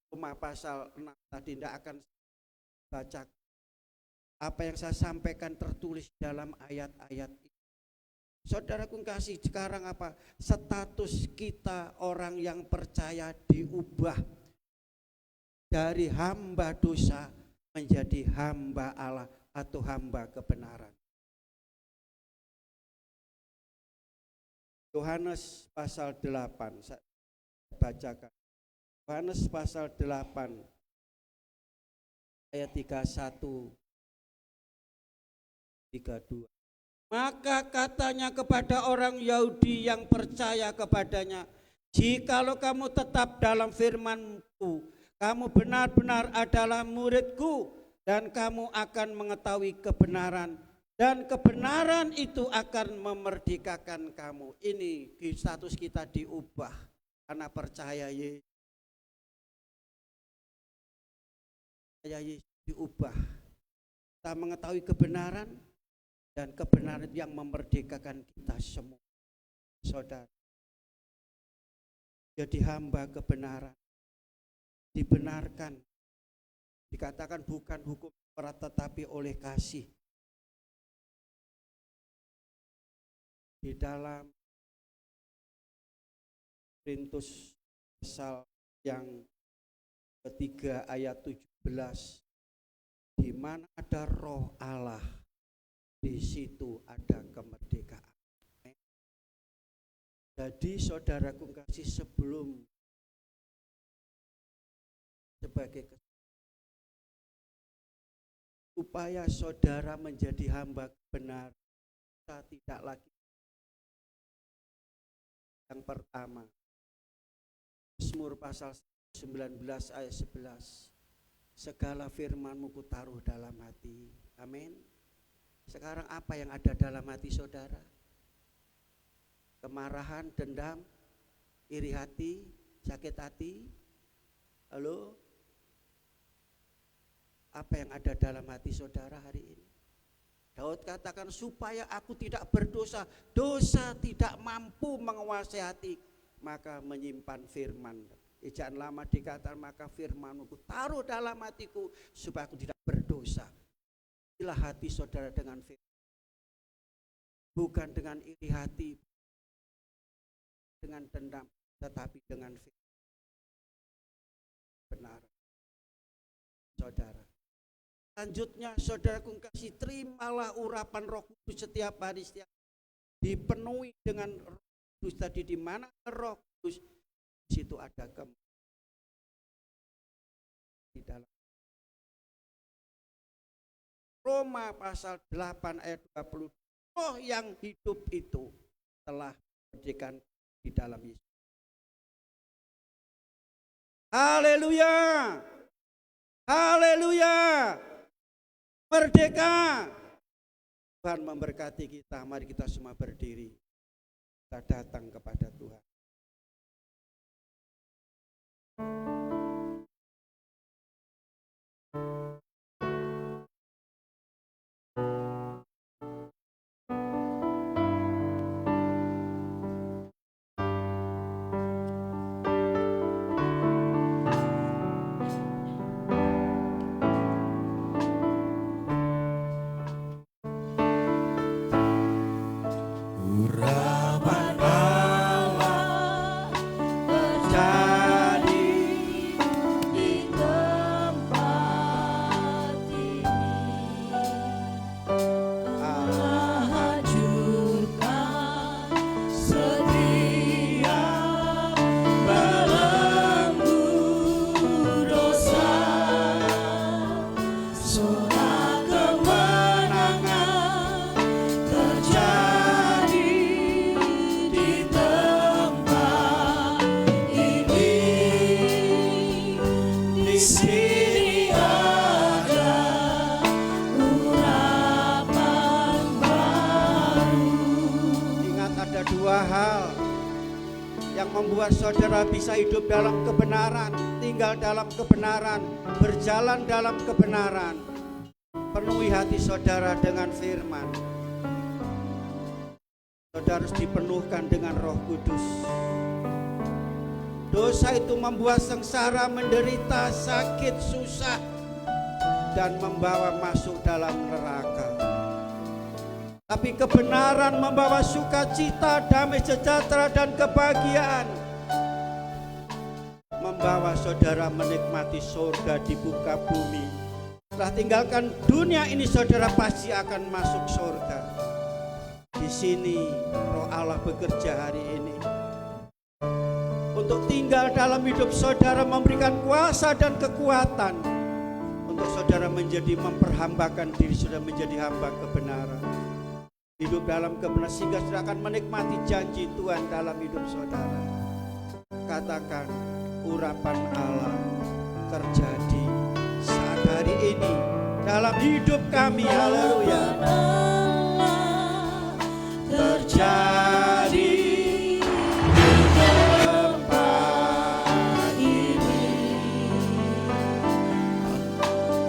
Speaker 4: Roma pasal 6 tadi, tidak akan baca. Apa yang saya sampaikan tertulis dalam ayat-ayat ini. Saudaraku kasih, sekarang apa? Status kita orang yang percaya diubah dari hamba dosa menjadi hamba Allah atau hamba kebenaran. Yohanes pasal 8, saya bacakan. Yohanes pasal 8 ayat 31 32. Maka katanya kepada orang Yahudi yang percaya kepadanya, jikalau kamu tetap dalam firman-Ku, kamu benar-benar adalah murid-Ku, dan kamu akan mengetahui kebenaran, dan kebenaran itu akan memerdekakan kamu. Ini status kita diubah karena percaya Yesus. Percaya Yesus diubah. Kita mengetahui kebenaran, dan kebenaran yang memerdekakan kita semua. Saudara, jadi hamba kebenaran, dibenarkan, dikatakan bukan hukum Taurat tetapi oleh kasih. Di dalam Korintus pasal yang ketiga ayat 17, di mana ada roh Allah, di situ ada kemerdekaan. Jadi saudaraku kasih, sebelum sebagai upaya saudara menjadi hamba benar, kita tidak lagi. Yang pertama, Mazmur pasal 19 ayat 11, segala firman-Mu kutaruh dalam hati. Amin. Sekarang apa yang ada dalam hati saudara? Kemarahan, dendam, iri hati, sakit hati? Halo? Apa yang ada dalam hati saudara hari ini? Daud katakan, supaya aku tidak berdosa, dosa tidak mampu menguasai hati, maka menyimpan firman. Ejaan lama dikatakan, maka firman-Mu taruh dalam hatiku supaya aku tidak berdosa. Inilah hati saudara dengan firman, bukan dengan iri hati, dengan dendam, tetapi dengan firman. Benar, saudara. Selanjutnya saudaraku kasih, terimalah urapan Roh Kudus setiap hari, dipenuhi dengan Roh Kudus. Tadi di mana Roh Kudus, di situ ada di dalam Roma pasal 8 ayat 20, roh yang hidup itu telah memerdekakan di dalam Yesus. Haleluya, haleluya, merdeka. Tuhan memberkati kita. Mari kita semua berdiri, kita datang kepada Tuhan.
Speaker 3: Urapan Allah
Speaker 4: membuat saudara bisa hidup dalam kebenaran, tinggal dalam kebenaran, berjalan dalam kebenaran. Penuhi hati saudara dengan firman. Saudara harus dipenuhkan dengan Roh Kudus. Dosa itu membuat sengsara, menderita, sakit, susah, dan membawa masuk dalam neraka. Tapi kebenaran membawa sukacita, damai sejahtera, dan kebahagiaan. Membawa saudara menikmati surga di muka bumi. Setelah tinggalkan dunia ini, saudara pasti akan masuk surga. Di sini Roh Allah bekerja hari ini untuk tinggal dalam hidup saudara, memberikan kuasa dan kekuatan untuk saudara menjadi memperhambakan diri saudara menjadi hamba kebenaran. Hidup dalam kebenaran sehingga saudara akan menikmati janji Tuhan dalam hidup saudara. Katakan, urapan Allah terjadi saat hari ini dalam hidup kami. Haleluya. Terjadi di tempat ini.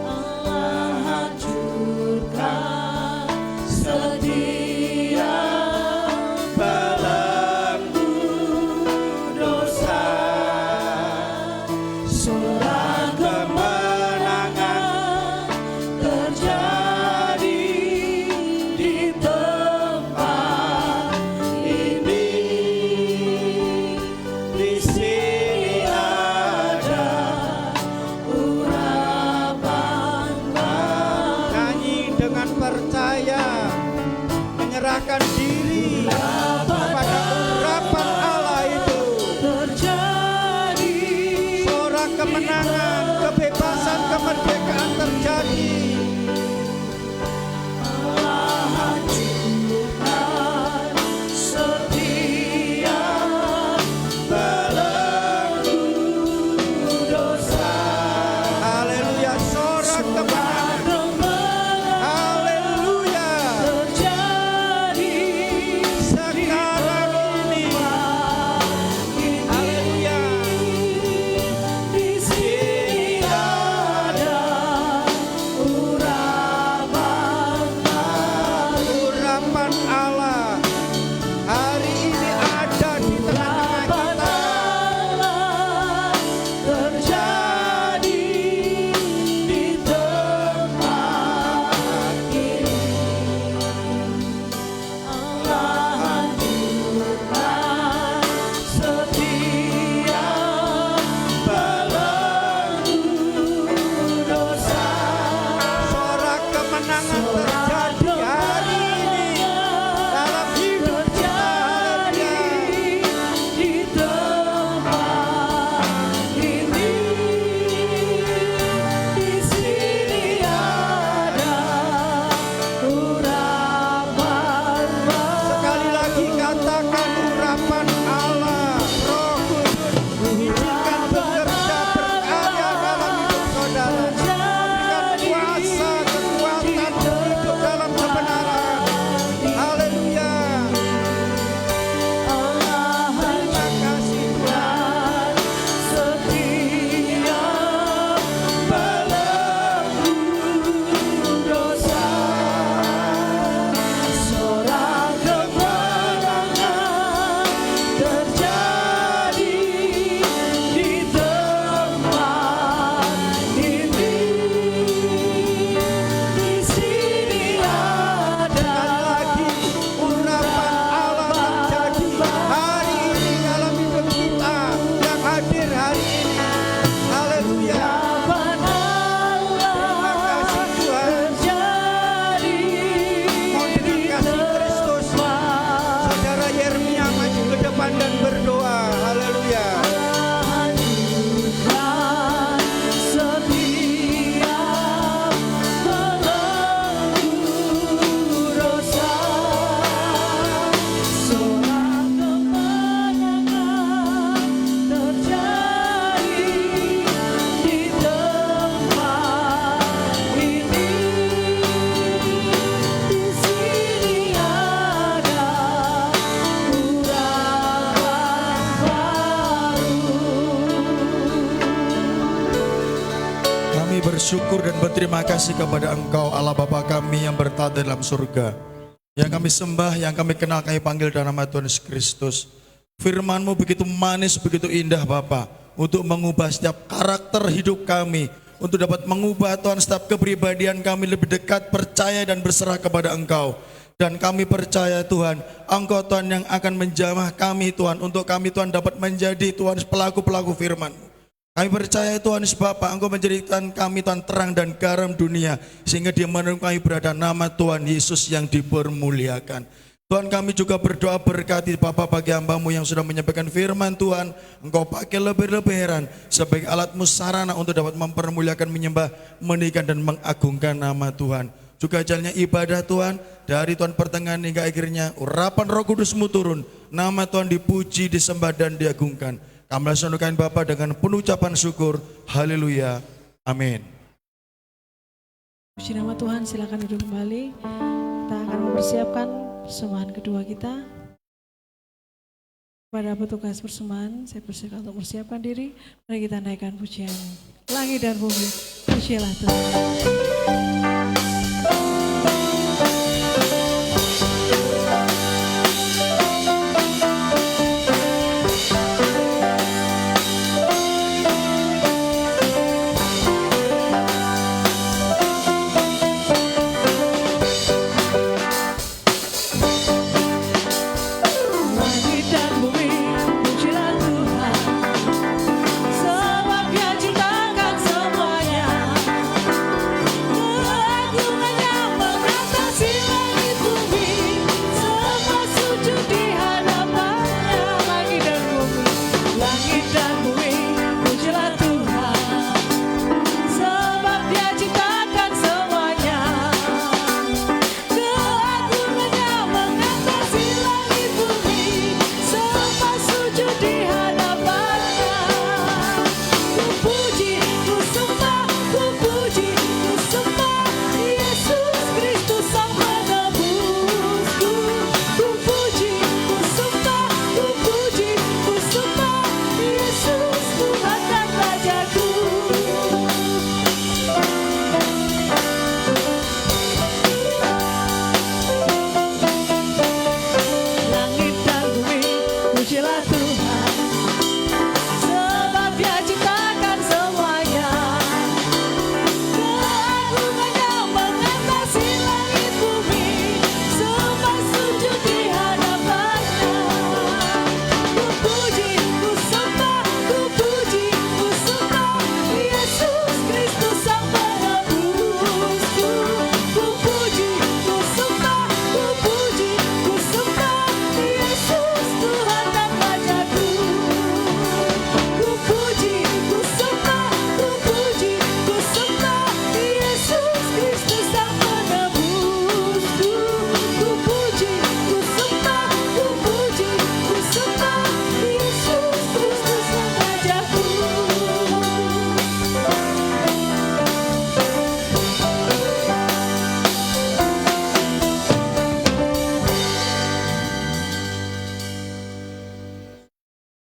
Speaker 4: Allah hancurkan setiap belenggu dosa. Suara kemenangan terjadi di tempat ini. Di sini ada urapan Bapa. Nyanyi dengan percaya, menyerahkan diri kepada urapan Allah itu. Terjadi suara kemenangan, kebebasan, kemerdekaan terjadi. Allah hancurkan setiap belenggu dosa. Haleluya, suara kemenangan. Haleluya. Terjadi sekarang ini. Haleluya. Di sini ada urapan Allah. Hari ini ada di tengah-tengah kita. Terjadi di tempat ini. Allah hancurkan setiap belenggu dosa. Suara kemenangan terjadi hari ini dalam hidup kita. Di tempat ini. Di sini ada urapan Bapa. Sekali lagi katakan, urapan Allah. Roh Kudus izinkan bekerja, berkarya dalam hidup saudara. Berikan kuasa, kekuatan, hidup
Speaker 3: dan berterima kasih kepada Engkau Allah Bapa kami yang bertata dalam surga. Yang kami sembah, yang kami kenal, kami panggil dalam nama Tuhan Yesus Kristus. Firman-Mu begitu manis, begitu indah Bapa, untuk mengubah setiap karakter hidup kami, untuk dapat mengubah Tuhan setiap kepribadian kami lebih dekat, percaya dan berserah kepada Engkau. Dan kami percaya Tuhan, Engkau Tuhan yang akan menjamah kami Tuhan, untuk kami Tuhan dapat menjadi Tuhan pelaku-pelaku firman-Mu. Kami percaya Tuhan Yesus Bapa, Engkau menjadikan kami Tuhan terang dan garam dunia, sehingga di mana kami berada nama Tuhan Yesus yang dipermuliakan. Tuhan kami juga berdoa berkati Bapa bagi hamba-Mu yang sudah menyampaikan firman Tuhan, Engkau pakai lebih-lebihan sebagai alat-Mu sarana untuk dapat mempermuliakan, menyembah, meninggikan dan mengagungkan nama Tuhan. Juga jalannya ibadah Tuhan, dari Tuhan pertengahan hingga akhirnya urapan Roh Kudus-Mu turun, nama Tuhan dipuji, disembah dan diagungkan. Kami laksanakan Bapa dengan penuh ucapan syukur. Haleluya. Amin.
Speaker 1: Puji nama Tuhan, silakan duduk kembali. Kita akan mempersiapkan persembahan kedua kita. Pada petugas persembahan, saya persilakan untuk mempersiapkan diri. Mari kita naikkan pujian langit dan bumi. Pujilah Tuhan.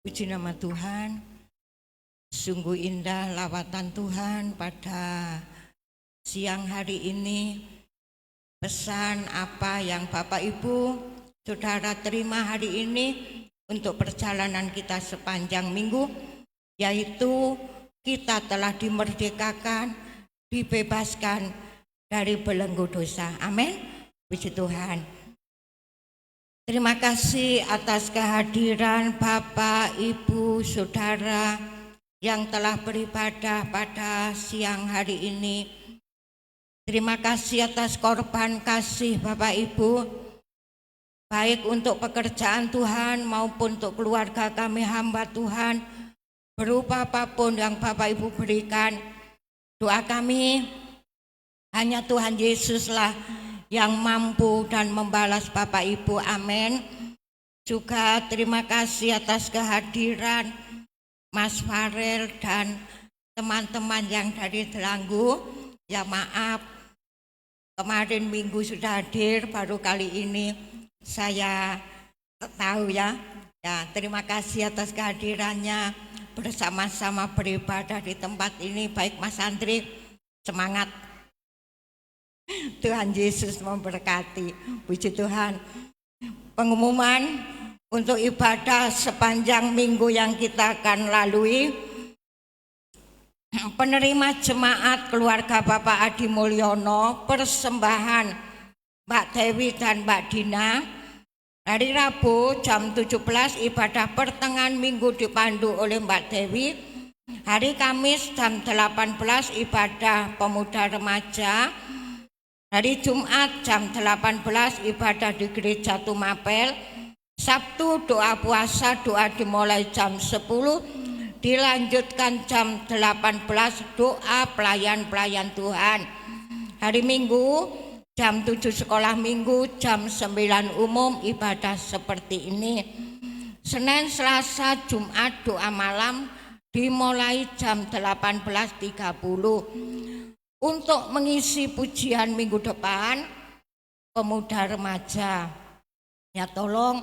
Speaker 6: Puji nama Tuhan, sungguh indah lawatan Tuhan pada siang hari ini. Pesan apa yang Bapak Ibu Saudara terima hari ini untuk perjalanan kita sepanjang minggu, yaitu kita telah dimerdekakan, dibebaskan dari belenggu dosa. Amin. Puji Tuhan. Terima kasih atas kehadiran Bapak, Ibu, Saudara yang telah beribadah pada siang hari ini. Terima kasih atas korban kasih Bapak Ibu, baik untuk pekerjaan Tuhan maupun untuk keluarga kami hamba Tuhan, berupa apapun yang Bapak Ibu berikan. Doa kami, hanya Tuhan Yesuslah yang mampu dan membalas Bapak Ibu. Amin. Juga terima kasih atas kehadiran Mas Farel dan teman-teman yang dari Delanggu. Ya maaf, kemarin minggu sudah hadir, baru kali ini saya tahu ya. Ya, terima kasih atas kehadirannya, bersama-sama beribadah di tempat ini, baik Mas Andri Semangat. Tuhan Yesus memberkati. Puji Tuhan. Pengumuman untuk ibadah sepanjang minggu yang kita akan lalui. Penerima jemaat keluarga Bapak Adi Mulyono, persembahan Mbak Dewi dan Mbak Dina. Hari Rabu jam 17 ibadah pertengahan minggu dipandu oleh Mbak Dewi. Hari Kamis jam 18 ibadah pemuda remaja. Hari Jumat jam 18 ibadah di Gereja Tumapel. Sabtu doa puasa, doa dimulai jam 10, dilanjutkan jam 18 doa pelayan-pelayan Tuhan. Hari Minggu jam 7 sekolah minggu, jam 9 umum ibadah seperti ini. Senin, Selasa, Jumat doa malam dimulai jam 18.30. Untuk mengisi pujian minggu depan, pemuda remaja, ya tolong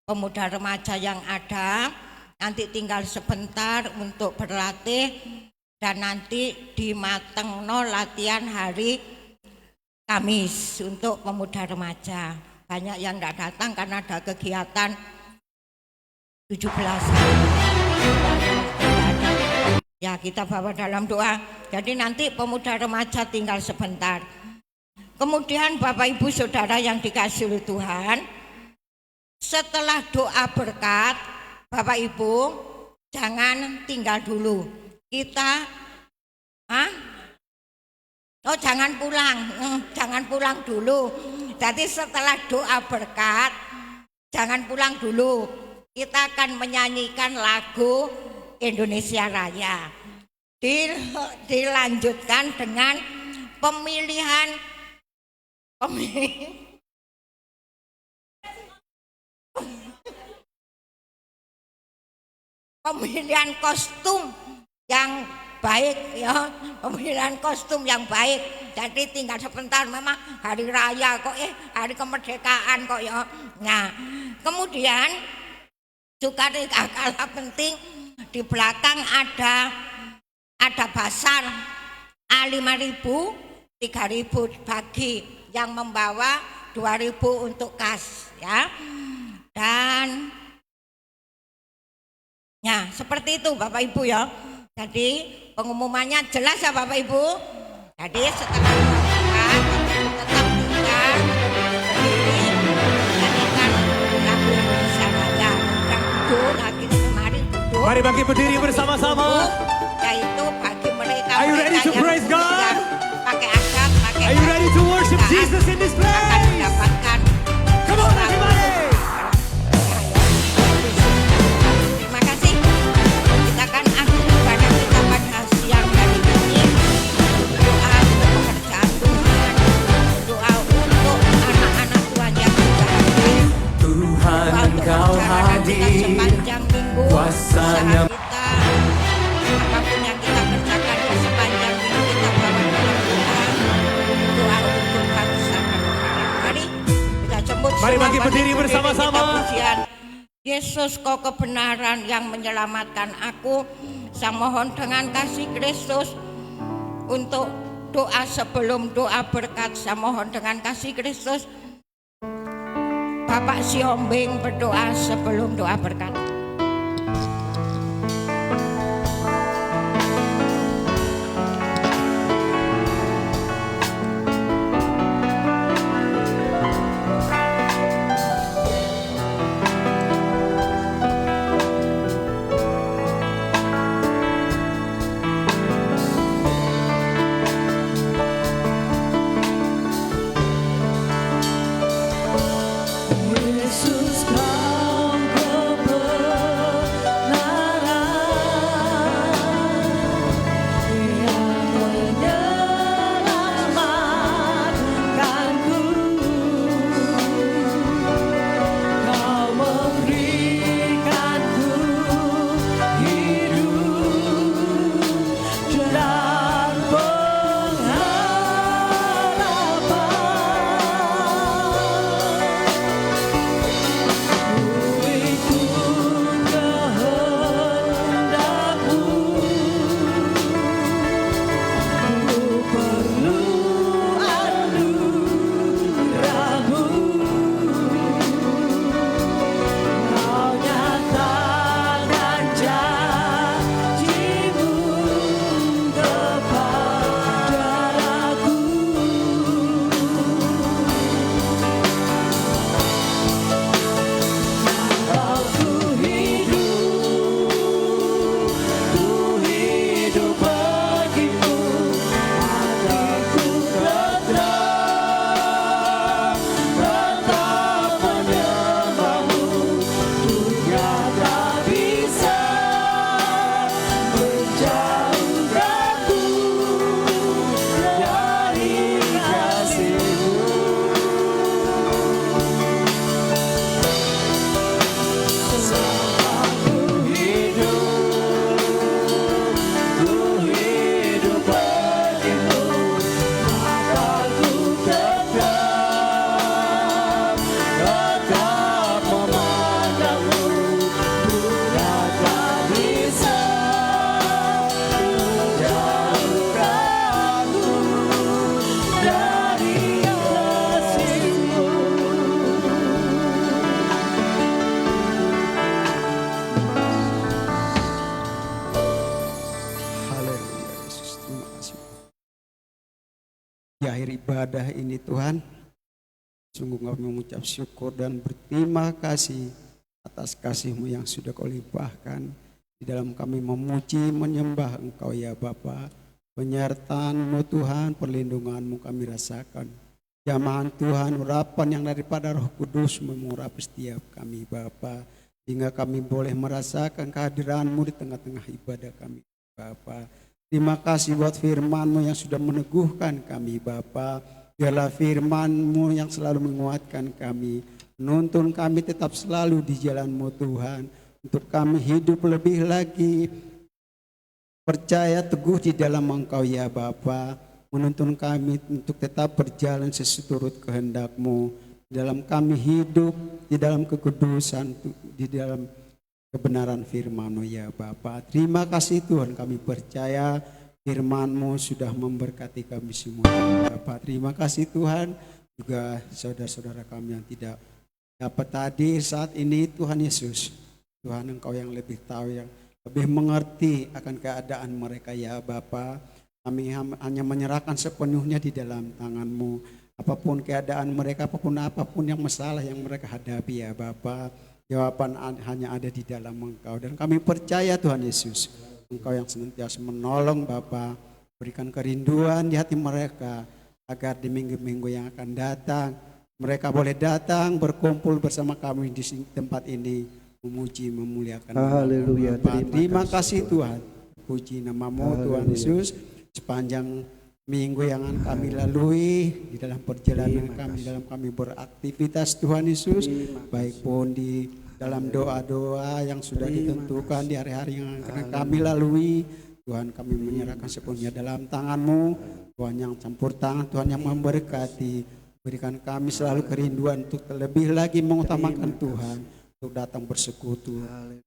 Speaker 6: pemuda remaja yang ada nanti tinggal sebentar untuk berlatih dan nanti di Matengno latihan hari Kamis untuk pemuda remaja. Banyak yang tidak datang karena ada kegiatan 17-an. Ya, kita bawa dalam doa. Jadi nanti pemuda remaja tinggal sebentar. Kemudian Bapak Ibu Saudara yang dikasihi oleh Tuhan, setelah doa berkat, Bapak Ibu jangan tinggal dulu. Kita jangan pulang dulu. Jadi setelah doa berkat, jangan pulang dulu. Kita akan menyanyikan lagu Indonesia Raya. Dilanjutkan dengan pemilihan kostum yang baik ya, pemilihan kostum yang baik. Jadi tinggal sebentar, memang hari raya kok hari kemerdekaan kok ya. Nah, kemudian juga tidak kalah penting, di belakang ada basar A5.000, 3.000 bagi, yang membawa 2.000 untuk kas ya. Dan ya seperti itu Bapak Ibu ya. Jadi pengumumannya jelas ya Bapak Ibu. Jadi setelah melakukan tetap tinggal berdiri menyanyikan lagu Indonesia Raya. Dan duduk lagi kemarin duduk.
Speaker 5: Mari bangkit berdiri bersama-sama.
Speaker 6: Yaitu bagi mereka.
Speaker 5: Are you ready to praise God?
Speaker 6: Pakai adab, pakai.
Speaker 5: Are you ready to worship Jesus in this place?
Speaker 6: Akan mendapatkan.
Speaker 5: Come on everybody.
Speaker 6: Terima kasih. Kita akan akhiri ibadah kita pada siang hari ini. Doa untuk pekerjaan Tuhan, doa untuk anak-anak Tuhan yang berbahagia.
Speaker 5: Tuhan Engkau hadir,
Speaker 6: sepanjang minggu
Speaker 5: kuasa-Nya
Speaker 6: kita, apapun yang kita kerjakan di sepanjang minggu kita bawa dalam Tuhan. Doa untuk bangsa dan negara. Mari kita jemput.
Speaker 5: Mari
Speaker 6: semua
Speaker 5: bangkit berdiri
Speaker 6: bangkit
Speaker 5: bersama-sama.
Speaker 6: kita pujian. Yesus, Kau kebenaran yang menyelamatkan aku. Saya mohon dengan kasih Kristus untuk doa sebelum doa berkat. Saya mohon dengan kasih Kristus Bapak Siombing berdoa sebelum doa berkat.
Speaker 7: Yesus, Kau kebenaran ini Tuhan, sungguh kami mengucap syukur dan berterima kasih atas kasih-Mu yang sudah Kau limpahkan di dalam kami memuji, menyembah Engkau ya Bapa. Penyertaan-Mu Tuhan, perlindungan-Mu kami rasakan. Jamahan Tuhan, urapan yang daripada Roh Kudus mengurapi setiap kami Bapa, sehingga kami boleh merasakan kehadiran-Mu di tengah-tengah ibadah kami Bapa. Terima kasih buat firman-Mu yang sudah meneguhkan kami Bapa. Biarlah firman-Mu yang selalu menguatkan kami, menuntun kami tetap selalu di jalan-Mu Tuhan, untuk kami hidup lebih lagi percaya teguh di dalam Engkau ya Bapa. Menuntun kami untuk tetap berjalan sesuai kehendak-Mu, di dalam kami hidup di dalam kekudusan, di dalam kebenaran firman-Mu ya Bapa. Terima kasih Tuhan, kami percaya firman-Mu sudah memberkati kami semua Bapa. Terima kasih Tuhan, juga saudara-saudara kami yang tidak dapat hadir saat ini Tuhan Yesus. Tuhan, Engkau yang lebih tahu, yang lebih mengerti akan keadaan mereka ya Bapa. Kami hanya menyerahkan sepenuhnya di dalam tangan-Mu. Apapun keadaan mereka, apapun yang masalah yang mereka hadapi ya Bapa, jawaban hanya ada di dalam Engkau. Dan kami percaya Tuhan Yesus, Engkau yang senantiasa menolong Bapa. Berikan kerinduan di hati mereka, agar di minggu-minggu yang akan datang, mereka boleh datang berkumpul bersama kami di tempat ini, memuji, memuliakan.
Speaker 4: Haleluya.
Speaker 7: Terima kasih Tuhan. Puji nama-Mu Tuhan Yesus. Sepanjang minggu yang akan kami lalui di dalam perjalanan kami, dalam kami beraktivitas Tuhan Yesus, baik pun di dalam doa-doa yang sudah ditentukan di hari-hari yang akan kami lalui, Tuhan, kami menyerahkan sepenuhnya dalam tangan-Mu. Tuhan yang campur tangan, Tuhan yang memberkati, berikan kami selalu kerinduan untuk lebih lagi mengutamakan Tuhan, untuk datang bersekutu,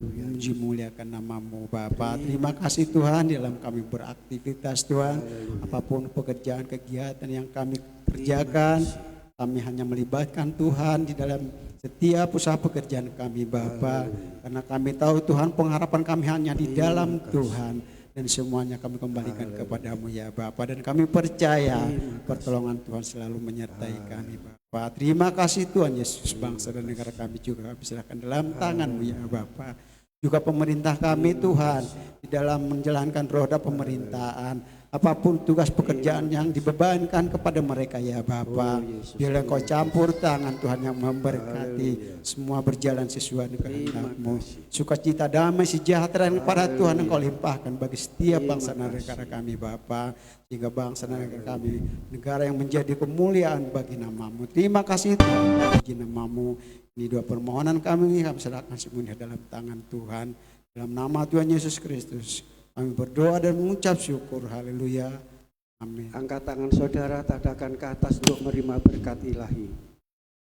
Speaker 7: memuji muliakan nama-Mu Bapa. Terima kasih Tuhan, di dalam kami beraktivitas Tuhan, apapun pekerjaan kegiatan yang kami kerjakan, kami hanya melibatkan Tuhan di dalam setiap usaha pekerjaan kami Bapa, karena kami tahu Tuhan, pengharapan kami hanya di dalam Tuhan, dan semuanya kami kembalikan kepadamu ya Bapa, dan kami percaya pertolongan Tuhan selalu menyertai kami Bapa. Terima kasih Tuhan Yesus, bangsa dan negara kami juga kami serahkan dalam tangan-Mu ya Bapa. Juga pemerintah kami Tuhan, di dalam menjalankan roda pemerintahan, apapun tugas pekerjaan yang dibebankan kepada mereka ya Bapa, biarlah Engkau campur tangan Tuhan yang memberkati, semua berjalan sesuai dengan kehendak-Mu. Sukacita, damai, sejahtera yang kepada Tuhan Engkau limpahkan bagi setiap bangsa dan negara kami Bapa, sehingga bangsa dan negara kami, negara yang menjadi kemuliaan bagi nama-Mu. Terima kasih Tuhan, bagi nama-Mu. Ini dua permohonan kami serahkan semuanya dalam tangan Tuhan, dalam nama Tuhan Yesus Kristus kami berdoa dan mengucap syukur. Haleluya. Amin.
Speaker 4: Angkat tangan saudara, tadakan ke atas untuk menerima berkat ilahi.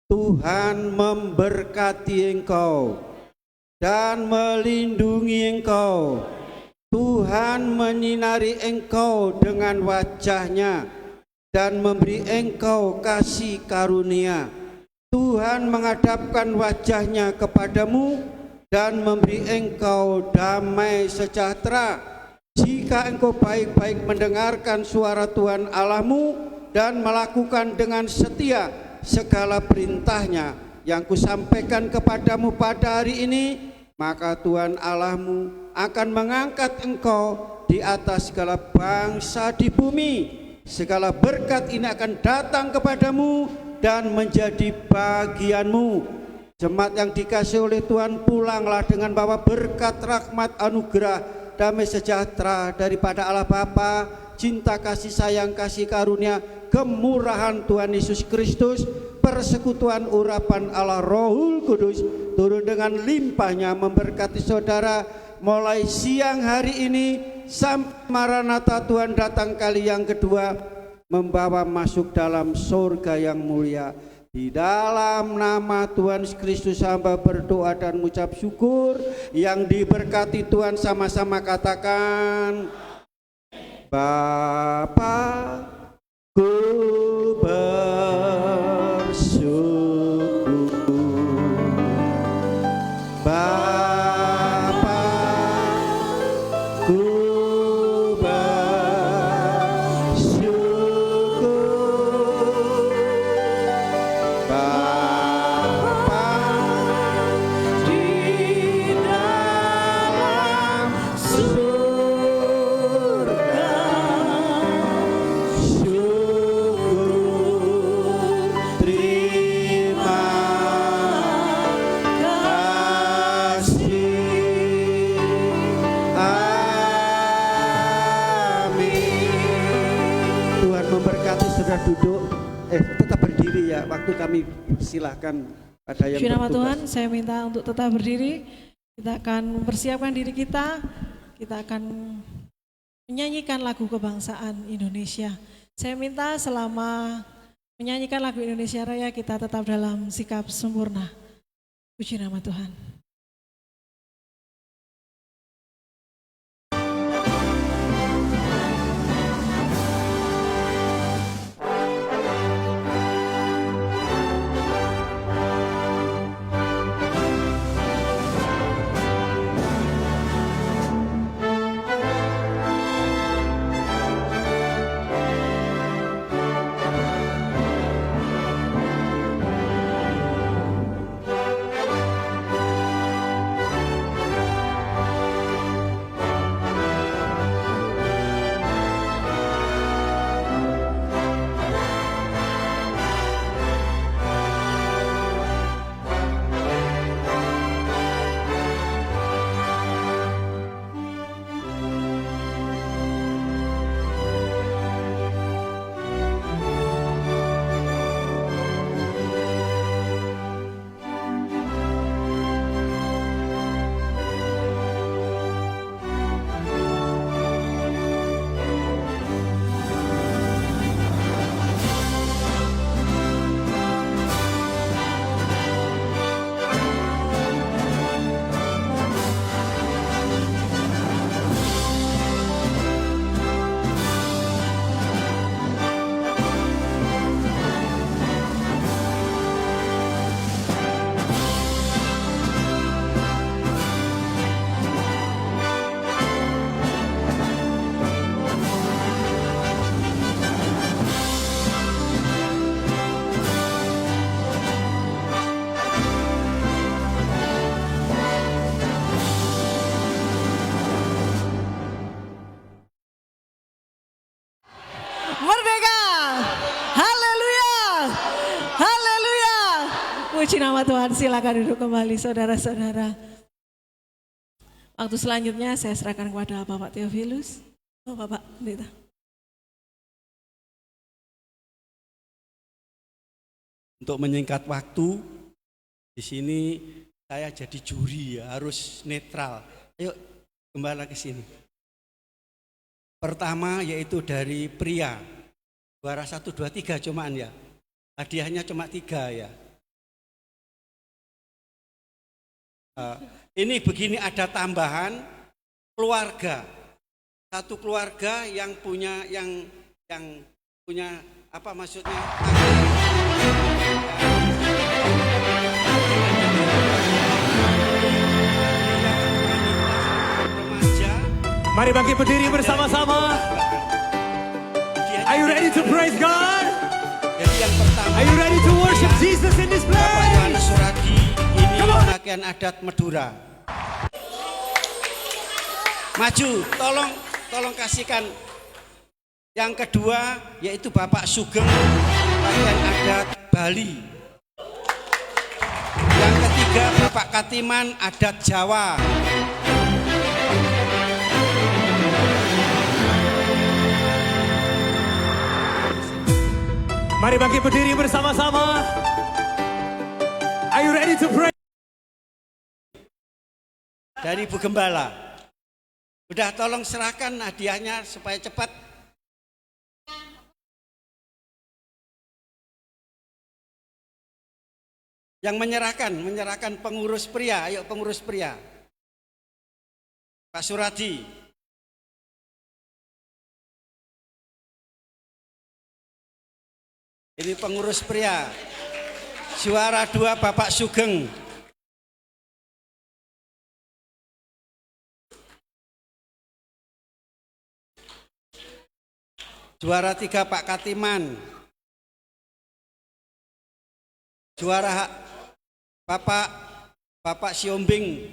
Speaker 4: Tuhan memberkati engkau dan melindungi engkau. Tuhan menyinari engkau dengan wajah-Nya dan memberi engkau kasih karunia. Tuhan menghadapkan wajah-Nya kepadamu dan memberi engkau damai sejahtera. Jika engkau baik-baik mendengarkan suara Tuhan Allahmu dan melakukan dengan setia segala perintah-Nya yang kusampaikan kepadamu pada hari ini, maka Tuhan Allahmu akan mengangkat engkau di atas segala bangsa di bumi. Segala berkat ini akan datang kepadamu dan menjadi bagianmu. Jemaat yang dikasihi oleh Tuhan, pulanglah dengan bawa berkat, rahmat, anugerah, damai sejahtera daripada Allah Bapa, cinta kasih sayang, kasih karunia, kemurahan Tuhan Yesus Kristus, persekutuan urapan Allah Rohul Kudus turun dengan limpahnya memberkati saudara mulai siang hari ini sampai Maranatha Tuhan datang kali yang kedua, membawa masuk dalam surga yang mulia. Di dalam nama Tuhan Yesus Kristus hamba berdoa dan mengucap syukur. Yang diberkati Tuhan sama-sama katakan, Bapa ku bersyukur, Bapa ku bersyukur, berdiri ya. Waktu kami silahkan pada yang
Speaker 1: Puji nama
Speaker 4: bertugas.
Speaker 1: Tuhan, saya minta untuk tetap berdiri. Kita akan mempersiapkan diri kita. Kita akan menyanyikan lagu kebangsaan Indonesia. Saya minta selama menyanyikan lagu Indonesia Raya kita tetap dalam sikap sempurna. Puji nama Tuhan. Merdeka! Haleluya! Haleluya! Puji nama Tuhan, silakan duduk kembali saudara-saudara. Waktu selanjutnya saya serahkan kepada Bapak Theophilus. Oh, Bapak Pendeta.
Speaker 4: Untuk menyingkat waktu, di sini saya jadi juri ya, harus netral. Ayo kembali ke sini. Pertama yaitu dari pria, juara 1, 2, 3 cuman ya. Hadiahnya cuma 3 ya. Ini begini, ada tambahan keluarga. Satu keluarga yang punya apa maksudnya? Remaja.
Speaker 5: Mari bangkit berdiri bersama-sama. Are you ready to praise God?
Speaker 4: Jadi yang pertama,
Speaker 5: Are you ready to worship Jesus in this
Speaker 4: Bapak
Speaker 5: place?
Speaker 4: Yohanes Suragi, ini pakaian adat Madura. Maju, tolong kasihkan. Yang kedua yaitu Bapak Sugeng, pakaian adat Bali. Yang ketiga Bapak Katiman, adat Jawa.
Speaker 5: Mari bangkit berdiri bersama-sama. Are you ready to pray?
Speaker 4: Dari Bu Gembala. Udah, tolong serahkan hadiahnya supaya cepat. Yang menyerahkan pengurus pria. Ayo pengurus pria. Pak Suradi. Ini pengurus pria. Juara 2 Bapak Sugeng. Juara 3 Pak Katiman. Juara Bapak Siombing.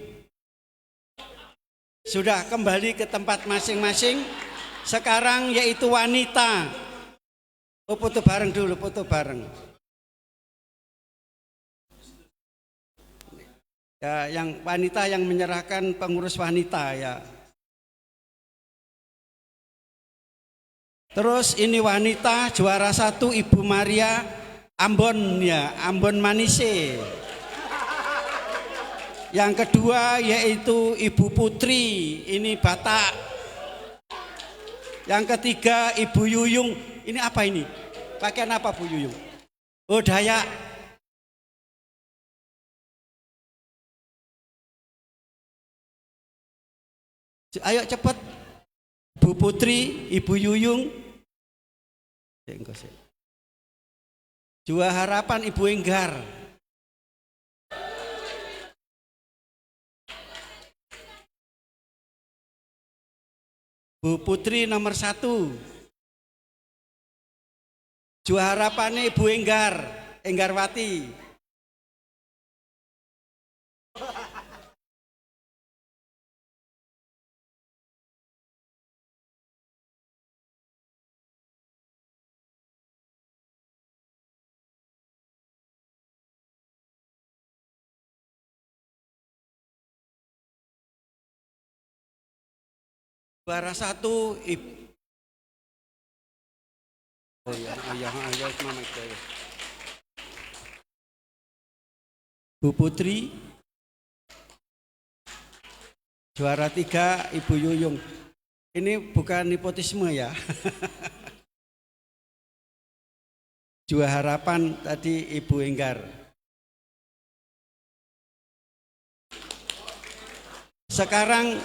Speaker 4: Sudah kembali ke tempat masing-masing. Sekarang yaitu wanita. Oh, foto bareng dulu, foto bareng. Ya, yang wanita yang menyerahkan pengurus wanita ya. Terus ini wanita juara 1 Ibu Maria, Ambon ya, Ambon Manise. Yang kedua yaitu Ibu Putri, ini Batak. Yang ketiga Ibu Yuyung, ini apa ini? Pakaian apa Bu Yuyung? Oh, Dayak. Ayo cepat. Bu Putri, Ibu Yuyung. Jua Harapan Ibu Enggar. Bu Putri nomor 1. Jua Harapan Ibu Enggar, Enggarwati. Juara 1 Bu Putri. Juara 3 Ibu Yuyung. Ini bukan nepotisme ya. Jua Harapan tadi Ibu Enggar. Sekarang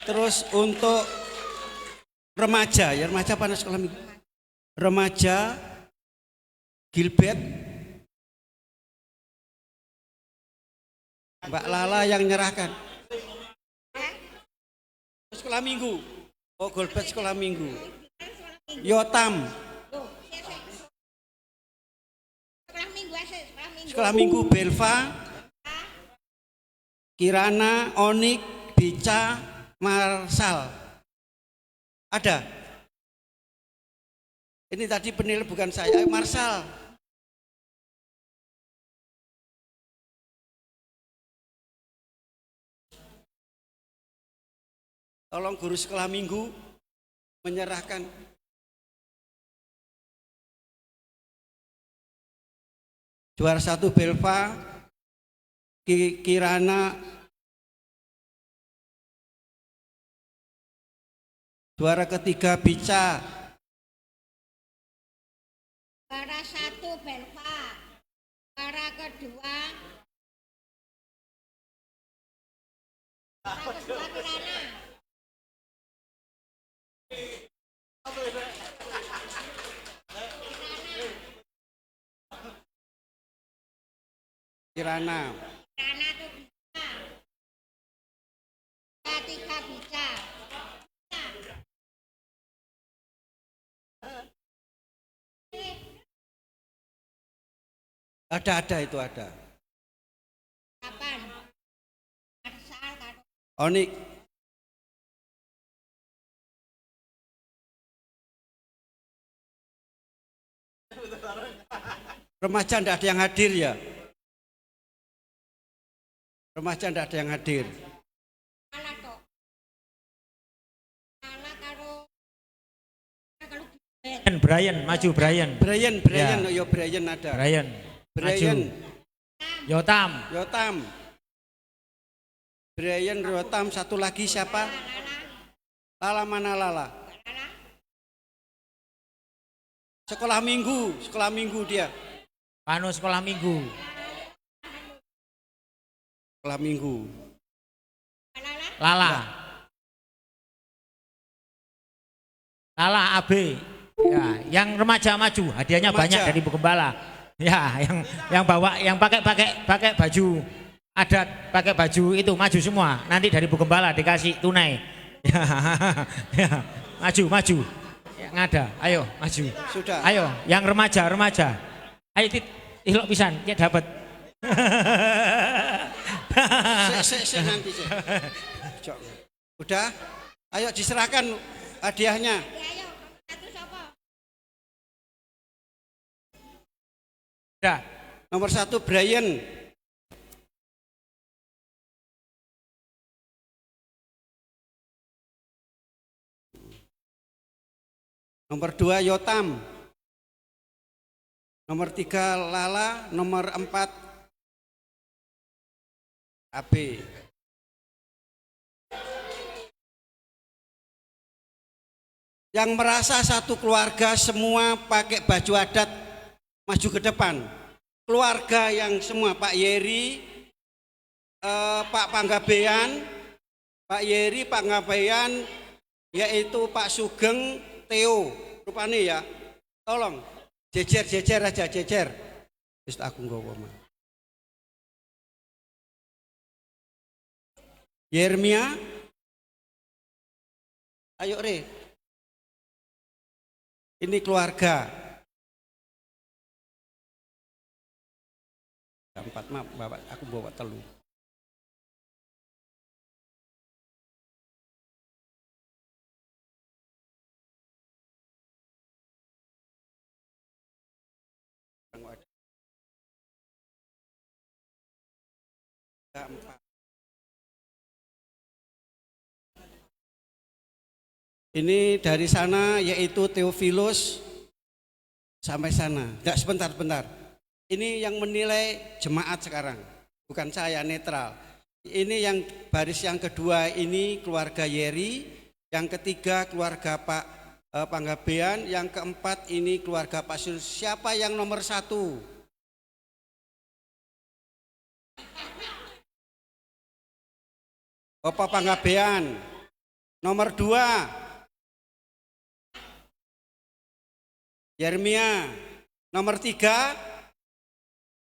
Speaker 4: terus untuk remaja, ya remaja panas sekolah minggu. Remaja Gilbert, Mbak Lala yang nyerahkan. Sekolah minggu. Oh, Gilbert sekolah minggu. Yotam. Sekolah minggu Belva, Kirana, Onik, Bica, Marsal. Ada? Ini tadi penilai bukan saya, Marsal. Tolong guru sekolah minggu menyerahkan. Juara 1 Belva, Kirana. Juara ketiga Bica.
Speaker 6: Juara 1 Belva. Juara kedua Kirana.
Speaker 4: Kirana.
Speaker 6: Kirana itu bisa. Tiga bisa.
Speaker 4: Ada itu ada.
Speaker 6: Kapan? Marsal karo
Speaker 4: Onik. Remaja tidak ada yang hadir ya? Remaja tidak ada yang hadir.
Speaker 6: Lala tok. Lala karo
Speaker 5: Brian, maju Brian.
Speaker 4: Brian,
Speaker 5: Ya.
Speaker 4: yo Brian ada.
Speaker 5: Brian.
Speaker 4: Brian,
Speaker 5: Yotam.
Speaker 4: Yotam. Brian, Yotam, satu lagi siapa? Lala, mana Lala? Sekolah minggu dia.
Speaker 5: Panu sekolah minggu.
Speaker 4: Sekolah minggu.
Speaker 5: Lala. Lala AB. Ya, yang remaja maju, hadiahnya
Speaker 4: Remaja.
Speaker 5: banyak dari Bu Gembala. Ya, yang bawa, yang pakai baju adat, pakai baju itu maju semua. Nanti dari Bu Gembala dikasih tunai. Ya, ya. Maju. Yang ada, ayo maju.
Speaker 4: Sudah.
Speaker 5: Ayo, yang remaja. Ayo ilok pisan, ya dapat.
Speaker 4: Sik nanti sik. Cok. Udah? Ayo diserahkan hadiahnya.
Speaker 6: ayo, satu sapa?
Speaker 5: Udah.
Speaker 4: Nomor 1 Brian. Nomor 2 Yotam. Nomor 3 Lala, nomor 4 AB. Yang merasa satu keluarga semua pakai baju adat maju ke depan. Keluarga yang semua Pak Yeri, Pak Panggabean, Pak Yeri, Pak Panggabean, yaitu Pak Sugeng, Theo, rupanya ya. Tolong jejer aja, jejer. Wis aku nggawa mah. Yeremia, ayo Re. Ini keluarga. Empat maaf, Bapak, aku bawa telu. Empat. Ini dari sana yaitu Theophilus sampai sana. Enggak, sebentar. Ini yang menilai jemaat sekarang, bukan saya, netral. Ini yang baris yang kedua ini keluarga Yeri, yang ketiga keluarga Pak Panggabean, yang keempat ini keluarga Pak Sul. Siapa yang nomor 1? Bapak Panggabean. Nomor 2 Yeremia. Nomor 3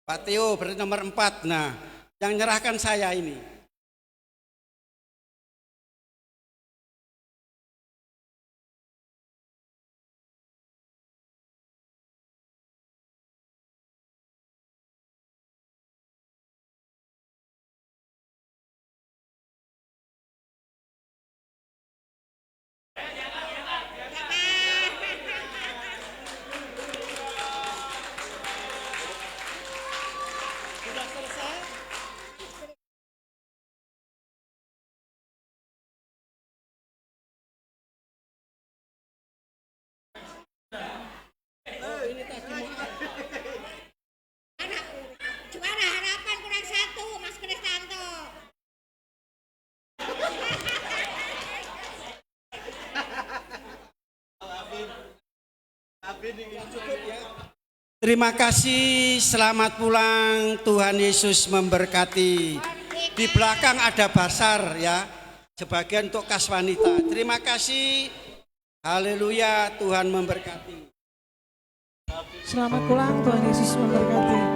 Speaker 4: Pak Theo, berarti nomor 4. Nah, yang nyerahkan saya ini.
Speaker 6: Juara harapan kurang 1, Mas Kristanto.
Speaker 4: Terima kasih, selamat pulang, Tuhan Yesus memberkati. Di belakang ada basar ya, sebagian untuk kas wanita. Terima kasih, haleluya, Tuhan memberkati.
Speaker 1: Selamat pulang, Tuhan Yesus memberkati.